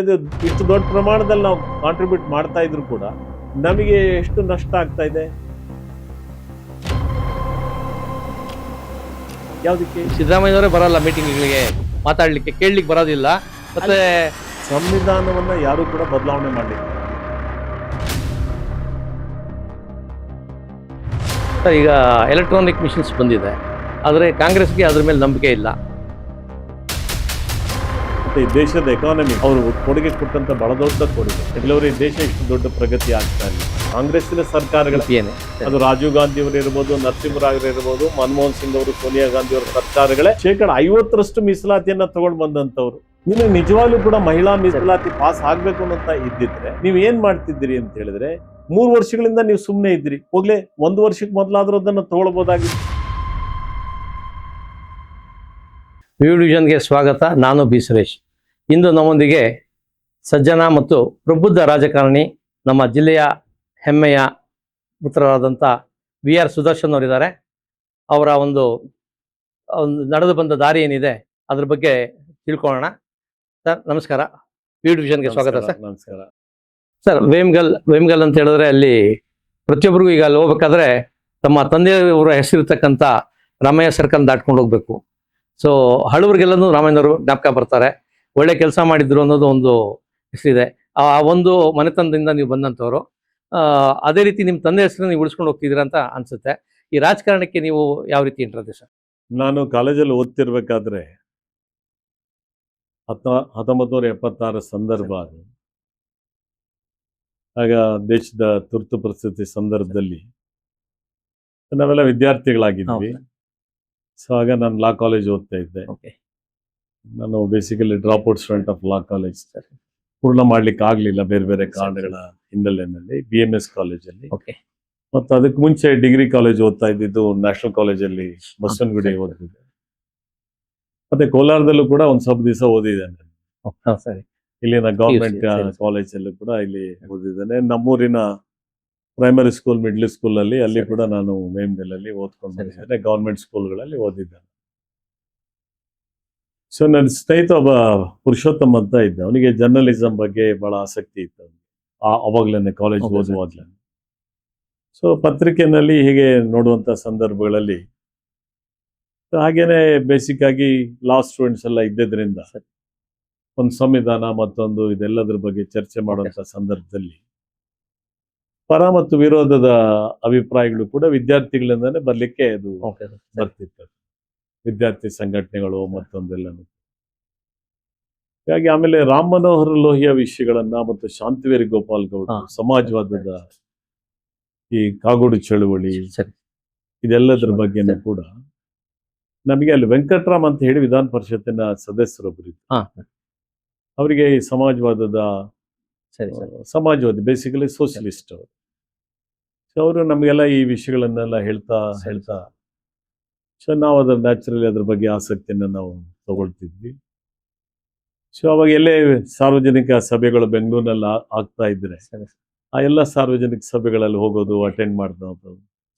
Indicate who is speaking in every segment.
Speaker 1: ಇದು ಇಷ್ಟು ದೊಡ್ಡ ಪ್ರಮಾಣದಲ್ಲಿ ನಾವು ಕಾಂಟ್ರಿಬ್ಯೂಟ್ ಮಾಡ್ತಾ ಇದ್ರು ಕೂಡ ನಮಗೆ ಎಷ್ಟು ನಷ್ಟ ಆಗ್ತಾ ಇದೆ? ಯಾವುದಕ್ಕೆ?
Speaker 2: ಸಿದ್ದರಾಮಯ್ಯವರೇ ಬರಲ್ಲ ಮೀಟಿಂಗ್ಗಳಿಗೆ, ಮಾತಾಡ್ಲಿಕ್ಕೆ, ಕೇಳಲಿಕ್ಕೆ ಬರೋದಿಲ್ಲ. ಮತ್ತೆ
Speaker 1: ಸಂವಿಧಾನವನ್ನ ಯಾರು ಕೂಡ ಬದಲಾವಣೆ ಮಾಡಲಿಲ್ಲ.
Speaker 2: ಈಗ ಎಲೆಕ್ಟ್ರಾನಿಕ್ ಮಿಷನ್ಸ್ ಬಂದಿದೆ, ಆದರೆ ಕಾಂಗ್ರೆಸ್ಗೆ ಅದ್ರ ಮೇಲೆ ನಂಬಿಕೆ ಇಲ್ಲ.
Speaker 1: ಮತ್ತೆ ಈ ದೇಶದ ಎಕಾನಮಿ ಅವರು ಕೊಡುಗೆ ಕೊಟ್ಟಂತ ಬಹಳ ದೊಡ್ಡ ಕೊಡುಗೆ. ಕೆಲವರು ಈ ದೇಶ ಇಷ್ಟು ದೊಡ್ಡ ಪ್ರಗತಿ ಆಗ್ತಾ ಇಲ್ಲ. ಕಾಂಗ್ರೆಸ್ಸಿನ ಸರ್ಕಾರಗಳ
Speaker 2: ಏನೇ
Speaker 1: ಅದು ರಾಜೀವ್ ಗಾಂಧಿ ಅವರು ಇರ್ಬೋದು, ನರಸಿಂಹರಾವ್ ಇರ್ಬೋದು, ಮನಮೋಹನ್ ಸಿಂಗ್ ಅವರು, ಸೋನಿಯಾ ಗಾಂಧಿ ಅವರ ಸರ್ಕಾರಗಳೇ 50% ಮೀಸಲಾತಿಯನ್ನ ತಗೊಂಡು ಬಂದಂತವ್ರು. ಇನ್ನು ನಿಜವಾಗ್ಲೂ ಕೂಡ ಮಹಿಳಾ ಮೀಸಲಾತಿ ಪಾಸ್ ಆಗ್ಬೇಕು ಅಂತ ಇದ್ದಿದ್ರೆ ನೀವ್ ಏನ್ ಮಾಡ್ತಿದ್ದೀರಿ ಅಂತ ಹೇಳಿದ್ರೆ, 3 ವರ್ಷಗಳಿಂದ ನೀವು ಸುಮ್ಮನೆ ಇದ್ರಿ. ಹೋಗ್ಲೇ 1 ವರ್ಷಕ್ಕೆ ಮೊದಲಾದ್ರೂ ಅದನ್ನ ತಗೊಳ್ಬೋದಾಗಿತ್ತು.
Speaker 2: ವ್ಯೂ ಡಿವಿಷನ್ಗೆ ಸ್ವಾಗತ. ನಾನು ಬಿ ಸುರೇಶ್. ಇಂದು ನಮ್ಮೊಂದಿಗೆ ಸಜ್ಜನ ಮತ್ತು ಪ್ರಬುದ್ಧ ರಾಜಕಾರಣಿ, ನಮ್ಮ ಜಿಲ್ಲೆಯ ಹೆಮ್ಮೆಯ ಪುತ್ರರಾದಂಥ VR ಸುದರ್ಶನ್ ಅವರಿದ್ದಾರೆ. ಅವರ ಒಂದು ನಡೆದು ಬಂದ ದಾರಿ ಏನಿದೆ ಅದ್ರ ಬಗ್ಗೆ ತಿಳ್ಕೊಳ್ಳೋಣ. ಸರ್ ನಮಸ್ಕಾರ, ವ್ಯೂ ಡಿವಿಷನ್ಗೆ ಸ್ವಾಗತ. ಸರ್
Speaker 1: ನಮಸ್ಕಾರ.
Speaker 2: ಸರ್, ವೇಮ್ಗಲ್ ಅಂತ ಹೇಳಿದ್ರೆ ಅಲ್ಲಿ ಪ್ರತಿಯೊಬ್ಬರಿಗೂ ಈಗ ಅಲ್ಲಿ ಹೋಗ್ಬೇಕಾದ್ರೆ ತಮ್ಮ ತಂದೆಯವರ ಹೆಸರಿರ್ತಕ್ಕಂಥ ರಾಮಯ್ಯ ಸರ್ಕಲ್ ದಾಟ್ಕೊಂಡು ಹೋಗ್ಬೇಕು. ಸೊ ಹಳಬರಿಗೆಲ್ಲನೂ ರಾಮಯ್ಯನವರು ಜ್ಞಾಪಕ ಬರ್ತಾರೆ. ಒಳ್ಳೆ ಕೆಲಸ ಮಾಡಿದ್ರು ಅನ್ನೋದು ಒಂದು ಹೆಸರಿದೆ. ಆ ಒಂದು ಮನೆತನದಿಂದ ನೀವು ಬಂದಂಥವ್ರು. ಅದೇ ರೀತಿ ನಿಮ್ಮ ತಂದೆ ಹೆಸರನ್ನು ನೀವು ಉಳಿಸ್ಕೊಂಡು ಹೋಗ್ತಿದ್ದೀರಾ ಅಂತ ಅನ್ಸುತ್ತೆ. ಈ ರಾಜಕಾರಣಕ್ಕೆ ನೀವು ಯಾವ ರೀತಿ ಇಂಟ್ರದೆ ಸರ್?
Speaker 1: ನಾನು ಕಾಲೇಜಲ್ಲಿ ಓದ್ತಿರ್ಬೇಕಾದ್ರೆ 1976 ಸಂದರ್ಭ ಅದು. ಆಗ ದೇಶದ ತುರ್ತು ಪರಿಸ್ಥಿತಿ ಸಂದರ್ಭದಲ್ಲಿ ನಾವೆಲ್ಲ ವಿದ್ಯಾರ್ಥಿಗಳಾಗಿದ್ವಿ. ಸೊ ಆಗ ನಾನು ಲಾ ಕಾಲೇಜ್ ಓದ್ತಾ ಇದ್ದೆ. ನಾನು basically drop out student of law college. ಪೂರ್ಣ ಮಾಡ್ಲಿಕ್ಕೆ ಆಗ್ಲಿಲ್ಲ ಬೇರೆ ಬೇರೆ ಕಾರಣಗಳ ಹಿನ್ನೆಲೆಯಲ್ಲಿ BMS ಕಾಲೇಜಲ್ಲಿ. ಮತ್ತು ಅದಕ್ಕೆ ಮುಂಚೆ ಡಿಗ್ರಿ ಕಾಲೇಜ್ ಓದ್ತಾ ಇದ್ದಿದ್ದು ನ್ಯಾಷನಲ್ ಕಾಲೇಜಲ್ಲಿ ಬಸವನಗುಡಿ ಓದಿದ್ದೆ. ಮತ್ತೆ ಕೋಲಾರದಲ್ಲೂ ಕೂಡ ಒಂದ್ ಸ್ವಲ್ಪ ದಿವಸ ಓದಿದ್ದೇನೆ. ಇಲ್ಲಿನ ಗವರ್ಮೆಂಟ್ ಕಾಲೇಜಲ್ಲೂ ಕೂಡ ಇಲ್ಲಿ ಓದಿದ್ದೇನೆ. ನಮ್ಮೂರಿನ ಪ್ರೈಮರಿ ಸ್ಕೂಲ್, ಮಿಡ್ಲ್ ಸ್ಕೂಲ್ ಅಲ್ಲಿ ಕೂಡ ನಾನು ವೇಮ್ಗಲ್ ಅಲ್ಲಿ ಓದ್ಕೊಂಡು ಬಂದಿದ್ದೇನೆ. ಗವರ್ಮೆಂಟ್ ಸ್ಕೂಲ್ಗಳಲ್ಲಿ ಓದಿದ್ದೇನೆ. ಸೊ ನನ್ನ ಸ್ನೇಹಿತ ಒಬ್ಬ ಪುರುಷೋತ್ತಮ್ ಅಂತ ಇದ್ದ. ಅವನಿಗೆ ಜರ್ನಲಿಸಂ ಬಗ್ಗೆ ಬಹಳ ಆಸಕ್ತಿ ಇತ್ತು ಅವಾಗ್ಲೇನೆ, ಕಾಲೇಜ್ ಓದುವಾಗ್ಲೇ. ಸೊ ಪತ್ರಿಕೆನಲ್ಲಿ ಹೀಗೆ ನೋಡುವಂತ ಸಂದರ್ಭಗಳಲ್ಲಿ ಹಾಗೇನೆ ಬೇಸಿಕ್ ಆಗಿ ಲಾ ಸ್ಟೂಡೆಂಟ್ಸ್ ಎಲ್ಲ ಇದ್ದಿದ್ರಿಂದ ಒಂದು ಸಂವಿಧಾನ ಮತ್ತೊಂದು ಇದೆಲ್ಲದ್ರ ಬಗ್ಗೆ ಚರ್ಚೆ ಮಾಡುವಂತ ಸಂದರ್ಭದಲ್ಲಿ ಪರ ಮತ್ತು ವಿರೋಧದ ಅಭಿಪ್ರಾಯಗಳು ಕೂಡ ವಿದ್ಯಾರ್ಥಿಗಳಿಂದಾನೇ ಬರ್ಲಿಕ್ಕೆ ಅದು ಬರ್ತಿತ್ತು. ವಿದ್ಯಾರ್ಥಿ ಸಂಘಟನೆಗಳು ಮತ್ತೊಂದೆಲ್ಲನೂ. ಹಾಗಾಗಿ ಆಮೇಲೆ ರಾಮ್ ಮನೋಹರ್ ಲೋಹಿಯಾ ವಿಷಯಗಳನ್ನ ಮತ್ತು ಶಾಂತಿವೇರಿ ಗೋಪಾಲ್ ಗೌಡ, ಸಮಾಜವಾದದ ಈ ಕಾಗೋಡು ಚಳುವಳಿ, ಇದೆಲ್ಲದ್ರ ಬಗ್ಗೆನೂ ಕೂಡ ನಮಗೆ ಅಲ್ಲಿ ವೆಂಕಟರಾಮ್ ಅಂತ ಹೇಳಿ ವಿಧಾನ ಪರಿಷತ್ತಿನ ಸದಸ್ಯರೊಬ್ಬರು ಇದ್ರು. ಅವರಿಗೆ ಈ ಸಮಾಜವಾದಿ ಬೇಸಿಕಲಿ ಸೋಷಿಯಲಿಸ್ಟ್ ಅವರು. ಅವರು ನಮಗೆಲ್ಲ ಈ ವಿಷಯಗಳನ್ನೆಲ್ಲ ಹೇಳ್ತಾ ಸೊ ನಾವು ಅದ್ರ ನ್ಯಾಚುರಲಿ ಅದ್ರ ಬಗ್ಗೆ ಆಸಕ್ತಿಯನ್ನು ನಾವು ತಗೊಳ್ತಿದ್ವಿ. ಸೊ ಅವಾಗ ಎಲ್ಲೇ ಸಾರ್ವಜನಿಕ ಸಭೆಗಳು ಬೆಂಗಳೂರಿನಲ್ಲಿ ಆಗ್ತಾ ಇದ್ರೆ ಆ ಎಲ್ಲ ಸಾರ್ವಜನಿಕ ಸಭೆಗಳಲ್ಲಿ ಹೋಗೋದು, ಅಟೆಂಡ್ ಮಾಡೋದು,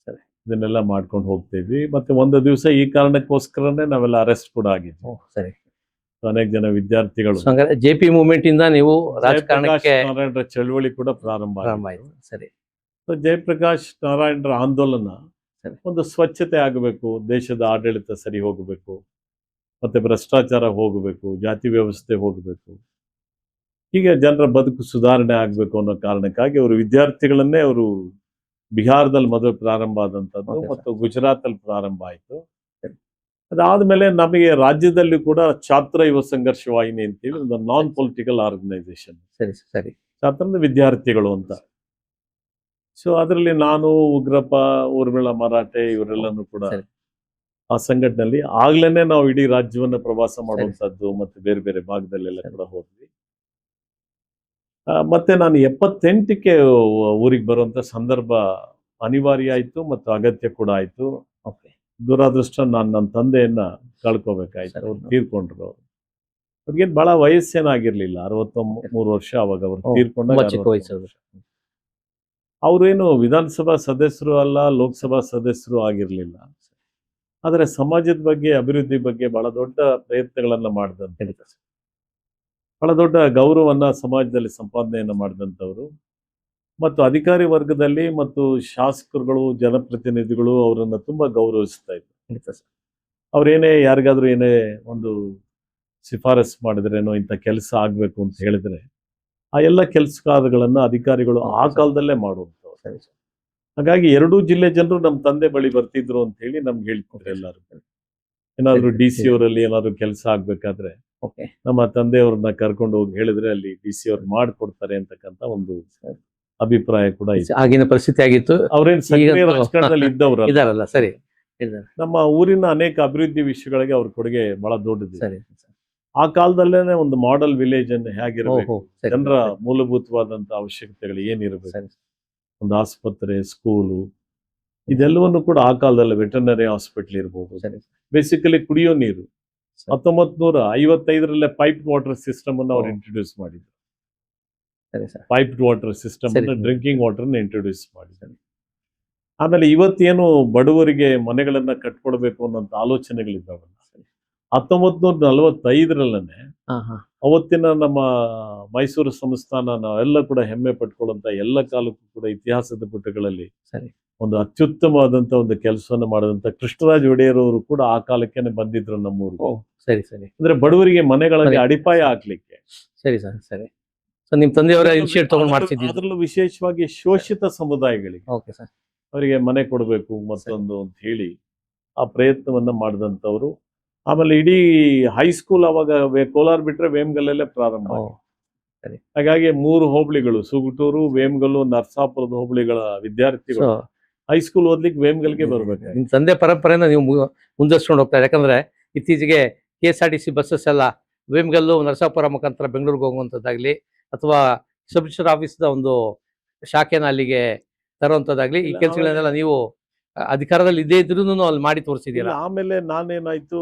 Speaker 1: ಇದನ್ನೆಲ್ಲ ಮಾಡ್ಕೊಂಡು ಹೋಗ್ತಾ ಇದ್ವಿ. ಮತ್ತೆ ಒಂದು ದಿವಸ ಈ ಕಾರಣಕ್ಕೋಸ್ಕರನೇ ನಾವೆಲ್ಲ ಅರೆಸ್ಟ್ ಕೂಡ ಆಗಿದ್ವಿ. ಅನೇಕ ಜನ ವಿದ್ಯಾರ್ಥಿಗಳು.
Speaker 2: JP ಮೂವ್ಮೆಂಟ್ ಇಂದ ನೀವು ರಾಜಕಾರಣಕ್ಕೆ
Speaker 1: ಚಳವಳಿ ಕೂಡ ಪ್ರಾರಂಭ ಆಯಿತು. ಸರಿ. ಸೊ ಜಯಪ್ರಕಾಶ್ ನಾರಾಯಣರ ಆಂದೋಲನ ಒಂದು ಸ್ವಚ್ಛತೆ ಆಗಬೇಕು, ದೇಶದ ಆಡಳಿತ ಸರಿ ಹೋಗಬೇಕು, ಮತ್ತೆ ಭ್ರಷ್ಟಾಚಾರ ಹೋಗಬೇಕು, ಜಾತಿ ವ್ಯವಸ್ಥೆ ಹೋಗಬೇಕು, ಹೀಗೆ ಜನರ ಬದುಕು ಸುಧಾರಣೆ ಆಗಬೇಕು ಅನ್ನೋ ಕಾರಣಕ್ಕಾಗಿ ಅವರು ವಿದ್ಯಾರ್ಥಿಗಳನ್ನೇ ಅವರು ಬಿಹಾರದಲ್ಲಿ ಮೊದಲು ಪ್ರಾರಂಭ ಆದಂಥದ್ದು ಮತ್ತು ಗುಜರಾತ್ ಅಲ್ಲಿ ಪ್ರಾರಂಭ ಆಯಿತು. ಅದಾದ್ಮೇಲೆ ನಮಗೆ ರಾಜ್ಯದಲ್ಲಿ ಕೂಡ ಛಾತ್ರ ಯುವ ಸಂಘರ್ಷ ವಾಹಿನಿ ಅಂತೇಳಿ ಒಂದು ನಾನ್ ಪೊಲಿಟಿಕಲ್ ಆರ್ಗನೈಸೇಷನ್, ಛಾತ್ರದ ವಿದ್ಯಾರ್ಥಿಗಳು ಅಂತ. ಸೊ ಅದರಲ್ಲಿ ನಾನು, ಉಗ್ರಪ್ಪ, ಊರ್ಮಿಳಾ ಮರಾಠೆ ಇವರೆಲ್ಲನೂ ಕೂಡ ಆ ಸಂಘಟನೆಯಲ್ಲಿ ಆಗ್ಲೇನೆ ನಾವು ಇಡೀ ರಾಜ್ಯವನ್ನ ಪ್ರವಾಸ ಮಾಡುವಂತದ್ದು ಮತ್ತೆ ಬೇರೆ ಬೇರೆ ಭಾಗದಲ್ಲೆಲ್ಲ ಕೂಡ ಹೋದ್ವಿ. ಮತ್ತೆ ನಾನು 78ಕ್ಕೆ ಊರಿಗೆ ಬರುವಂತ ಸಂದರ್ಭ ಅನಿವಾರ್ಯ ಆಯ್ತು ಮತ್ತು ಅಗತ್ಯ ಕೂಡ ಆಯ್ತು. ದುರಾದೃಷ್ಟ ನನ್ನ ತಂದೆಯನ್ನ ಕಳ್ಕೋಬೇಕಾಯ್ತು. ಅವ್ರು ತೀರ್ಕೊಂಡ್ರು. ಅವ್ರಿಗೇನು ಬಹಳ ವಯಸ್ಸೇನಾಗಿರ್ಲಿಲ್ಲ, 63 ವರ್ಷ ಅವಾಗ ಅವ್ರು ತೀರ್ಕೊಂಡಾಗ. ಅವ್ರೇನು ವಿಧಾನಸಭಾ ಸದಸ್ಯರು ಅಲ್ಲ, ಲೋಕಸಭಾ ಸದಸ್ಯರು ಆಗಿರ್ಲಿಲ್ಲ. ಆದರೆ ಸಮಾಜದ ಬಗ್ಗೆ, ಅಭಿವೃದ್ಧಿ ಬಗ್ಗೆ ಬಹಳ ದೊಡ್ಡ ಪ್ರಯತ್ನಗಳನ್ನ ಮಾಡಿದಂತ. ಬಹಳ ದೊಡ್ಡ ಗೌರವವನ್ನ ಸಮಾಜದಲ್ಲಿ ಸಂಪಾದನೆಯನ್ನು ಮಾಡಿದಂಥವ್ರು. ಮತ್ತು ಅಧಿಕಾರಿ ವರ್ಗದಲ್ಲಿ ಮತ್ತು ಶಾಸಕರುಗಳು, ಜನಪ್ರತಿನಿಧಿಗಳು ಅವರನ್ನ ತುಂಬಾ ಗೌರವಿಸ್ತಾ ಇದ್ರು.
Speaker 2: ಖಂಡಿತ ಸರ್.
Speaker 1: ಅವ್ರೇನೇ ಯಾರಿಗಾದ್ರೂ ಏನೇ ಒಂದು ಶಿಫಾರಸ್ ಮಾಡಿದ್ರೇನೋ ಇಂಥ ಕೆಲಸ ಆಗ್ಬೇಕು ಅಂತ ಹೇಳಿದ್ರೆ ಆ ಎಲ್ಲ ಕೆಲಸ ಕಾರ್ಯಗಳನ್ನ ಅಧಿಕಾರಿಗಳು ಆ ಕಾಲದಲ್ಲೇ ಮಾಡುವಂಥವ್ರು.
Speaker 2: ಸರಿ ಸರ್.
Speaker 1: ಹಾಗಾಗಿ ಎರಡೂ ಜಿಲ್ಲೆ ಜನರು ನಮ್ಮ ತಂದೆ ಬಳಿ ಬರ್ತಿದ್ರು ಅಂತ ಹೇಳಿ ನಮ್ಗೆ ಹೇಳ್ತಿದ್ರು ಎಲ್ಲರೂ. ಏನಾದ್ರು
Speaker 2: ಸರಿ,
Speaker 1: DC ಅವರಲ್ಲಿ ಏನಾದ್ರು ಕೆಲಸ ಆಗ್ಬೇಕಾದ್ರೆ
Speaker 2: ಓಕೆ.
Speaker 1: ನಮ್ಮ ತಂದೆಯವ್ರನ್ನ ಕರ್ಕೊಂಡು ಹೋಗಿ ಹೇಳಿದ್ರೆ ಅಲ್ಲಿ DC ಅವ್ರು ಮಾಡ್ಕೊಡ್ತಾರೆ ಅಂತಕ್ಕಂಥ ಒಂದು ಅಭಿಪ್ರಾಯ ಕೂಡ ಇತ್ತು.
Speaker 2: ಆಗಿನ ಪರಿಸ್ಥಿತಿ ಆಗಿತ್ತು.
Speaker 1: ಅವ್ರೇನ್ ಸಕ್ರಿಯ
Speaker 2: ಈಗ-
Speaker 1: ರಾಜಕಾರಣದಲ್ಲಿ ಇದ್ದವ್ರ
Speaker 2: ಇದಾರಲ್ಲ, ಸರಿ ಹೇಳಿದ್ದಾರೆ.
Speaker 1: ನಮ್ಮ ಊರಿನ ಅನೇಕ ಅಭಿವೃದ್ಧಿ ವಿಷಯಗಳಿಗೆ ಅವ್ರ ಕೊಡುಗೆ ಬಹಳ ದೊಡ್ಡದು.
Speaker 2: ಸರಿ
Speaker 1: ಆ ಕಾಲದಲ್ಲೇನೆ ಒಂದು ಮಾಡೆಲ್ ವಿಲೇಜ್ ಅನ್ನು ಹೇಗಿರಬೇಕು,
Speaker 2: ಓಹೋ, ಸರಿ.
Speaker 1: ಜನರ ಮೂಲಭೂತವಾದಂತ ಅವಶ್ಯಕತೆಗಳು ಏನಿರಬೇಕು,
Speaker 2: ಸರಿ
Speaker 1: ಒಂದು ಆಸ್ಪತ್ರೆ, ಸ್ಕೂಲು, ಇದೆಲ್ಲವನ್ನು ಕೂಡ ಆ ಕಾಲದಲ್ಲಿ ವೆಟರ್ನರಿ ಹಾಸ್ಪಿಟಲ್ ಇರ್ಬೋದು.
Speaker 2: ಸರಿ
Speaker 1: ಬೇಸಿಕಲಿ ಕುಡಿಯೋ ನೀರು
Speaker 2: ಸರಿ.
Speaker 1: 1955 ಪೈಪ್ ವಾಟರ್ ಸಿಸ್ಟಮ್ ಅನ್ನು ಅವ್ರು
Speaker 2: ಓ.
Speaker 1: ಇಂಟ್ರೊಡ್ಯೂಸ್ ಮಾಡಿದ್ರು.
Speaker 2: ಸರಿ ಸರ್.
Speaker 1: ಪೈಪ್ ವಾಟರ್ ಸಿಸ್ಟಮ್
Speaker 2: ಸರಿ.
Speaker 1: ಅನ್ನು, ಡ್ರಿಂಕಿಂಗ್ ವಾಟರ್ ಇಂಟ್ರೊಡ್ಯೂಸ್ ಮಾಡಿದ್ದಾರೆ. ಆಮೇಲೆ ಇವತ್ತೇನು ಬಡವರಿಗೆ ಮನೆಗಳನ್ನ ಕಟ್ಕೊಡ್ಬೇಕು ಅನ್ನೋಂಥ ಆಲೋಚನೆಗಳಿದ್ದಾವಲ್ಲ, 1945
Speaker 2: ಹಾ ಹಾ
Speaker 1: ಅವತ್ತಿನ ನಮ್ಮ ಮೈಸೂರು ಸಂಸ್ಥಾನ ನಾವೆಲ್ಲ ಕೂಡ ಹೆಮ್ಮೆ ಪಟ್ಕೊಳ್ಳುವಂತ ಎಲ್ಲ ಕಾಲಕ್ಕೂ ಕೂಡ ಇತಿಹಾಸದ ಪುಟಗಳಲ್ಲಿ
Speaker 2: ಸರಿ.
Speaker 1: ಒಂದು ಅತ್ಯುತ್ತಮವಾದಂತ ಒಂದು ಕೆಲಸವನ್ನು ಮಾಡಿದಂತ ಕೃಷ್ಣರಾಜ ಒಡೆಯರ್ ಅವರು ಕೂಡ ಆ ಕಾಲಕ್ಕೇನೆ ಬಂದಿದ್ರು ನಮ್ಮೂರಿಗೆ.
Speaker 2: ಓ ಸರಿ ಸರಿ
Speaker 1: ಅಂದ್ರೆ ಬಡವರಿಗೆ ಮನೆಗಳಲ್ಲಿ
Speaker 2: ಸರಿ.
Speaker 1: ಅಡಿಪಾಯ ಹಾಕ್ಲಿಕ್ಕೆ.
Speaker 2: ಸರಿ ಸರ್. ಸರಿ. ಸೊ ನಿಮ್ ತಂದೆಯವರ ಇನಿಷಿಯೇಟ್ ತಗೊಂಡು ಮಾಡ್ತಿದ್ದೀವಿ.
Speaker 1: ಅದರಲ್ಲೂ ವಿಶೇಷವಾಗಿ ಶೋಷಿತ ಸಮುದಾಯಗಳಿಗೆ
Speaker 2: ಓಕೆ ಸರ್.
Speaker 1: ಅವರಿಗೆ ಮನೆ ಕೊಡಬೇಕು ಮತ್ತೊಂದು ಅಂತ ಹೇಳಿ ಆ ಪ್ರಯತ್ನವನ್ನ ಮಾಡಿದಂಥವ್ರು. ಆಮೇಲೆ ಇಡೀ ಹೈಸ್ಕೂಲ್ ಅವಾಗ ಕೋಲಾರ ಬಿಟ್ರೆ ವೇಮಗಲ್ಲಲ್ಲೇ ಪ್ರಾರಂಭ
Speaker 2: ಓ
Speaker 1: ಆಗಿದೆ. ಹಾಗಾಗಿ 3 ಹೋಬಳಿಗಳು, ಸುಗುಟೂರು, ವೇಮಗಲ್ಲು, ನರಸಾಪುರದ ಹೋಬಳಿಗಳ ವಿದ್ಯಾರ್ಥಿಗಳು
Speaker 2: ಸೊ
Speaker 1: ಹೈಸ್ಕೂಲ್ ಓದ್ಲಿಕ್ಕೆ ವೇಮಗಲ್ಗೆ ಬರ್ಬೇಕು.
Speaker 2: ನಿಮ್ ತಂದೆ ಪರಂಪರೆನ ನೀವು ಮುಂದುವರ್ಸ್ಕೊಂಡು ಹೋಗ್ತಾರೆ. ಯಾಕಂದ್ರೆ ಇತ್ತೀಚೆಗೆ KSRTC ಬಸ್ಸಸ್ ಎಲ್ಲ ವೇಮಗಲ್ಲು, ನರಸಾಪುರ ಮುಖಾಂತರ ಬೆಂಗಳೂರಿಗೆ ಹೋಗುವಂಥದ್ದಾಗ್ಲಿ ಅಥವಾ ಸಬ್ ರಿಜಿಸ್ಟರ್ ಆಫೀಸ್ದ ಒಂದು ಶಾಖೆನ ಅಲ್ಲಿಗೆ ತರುವಂಥದ್ದಾಗ್ಲಿ ಈ
Speaker 1: ಇಲ್ಲ,
Speaker 2: ಕೆಲಸಗಳನ್ನೆಲ್ಲ ನೀವು ಅಧಿಕಾರದಲ್ಲಿ ಇದ್ದೇ ಇದ್ರೂ ಅಲ್ಲಿ ಮಾಡಿ ತೋರಿಸಿದ್ದೀರಾ.
Speaker 1: ಆಮೇಲೆ ನಾನೇನಾಯ್ತು,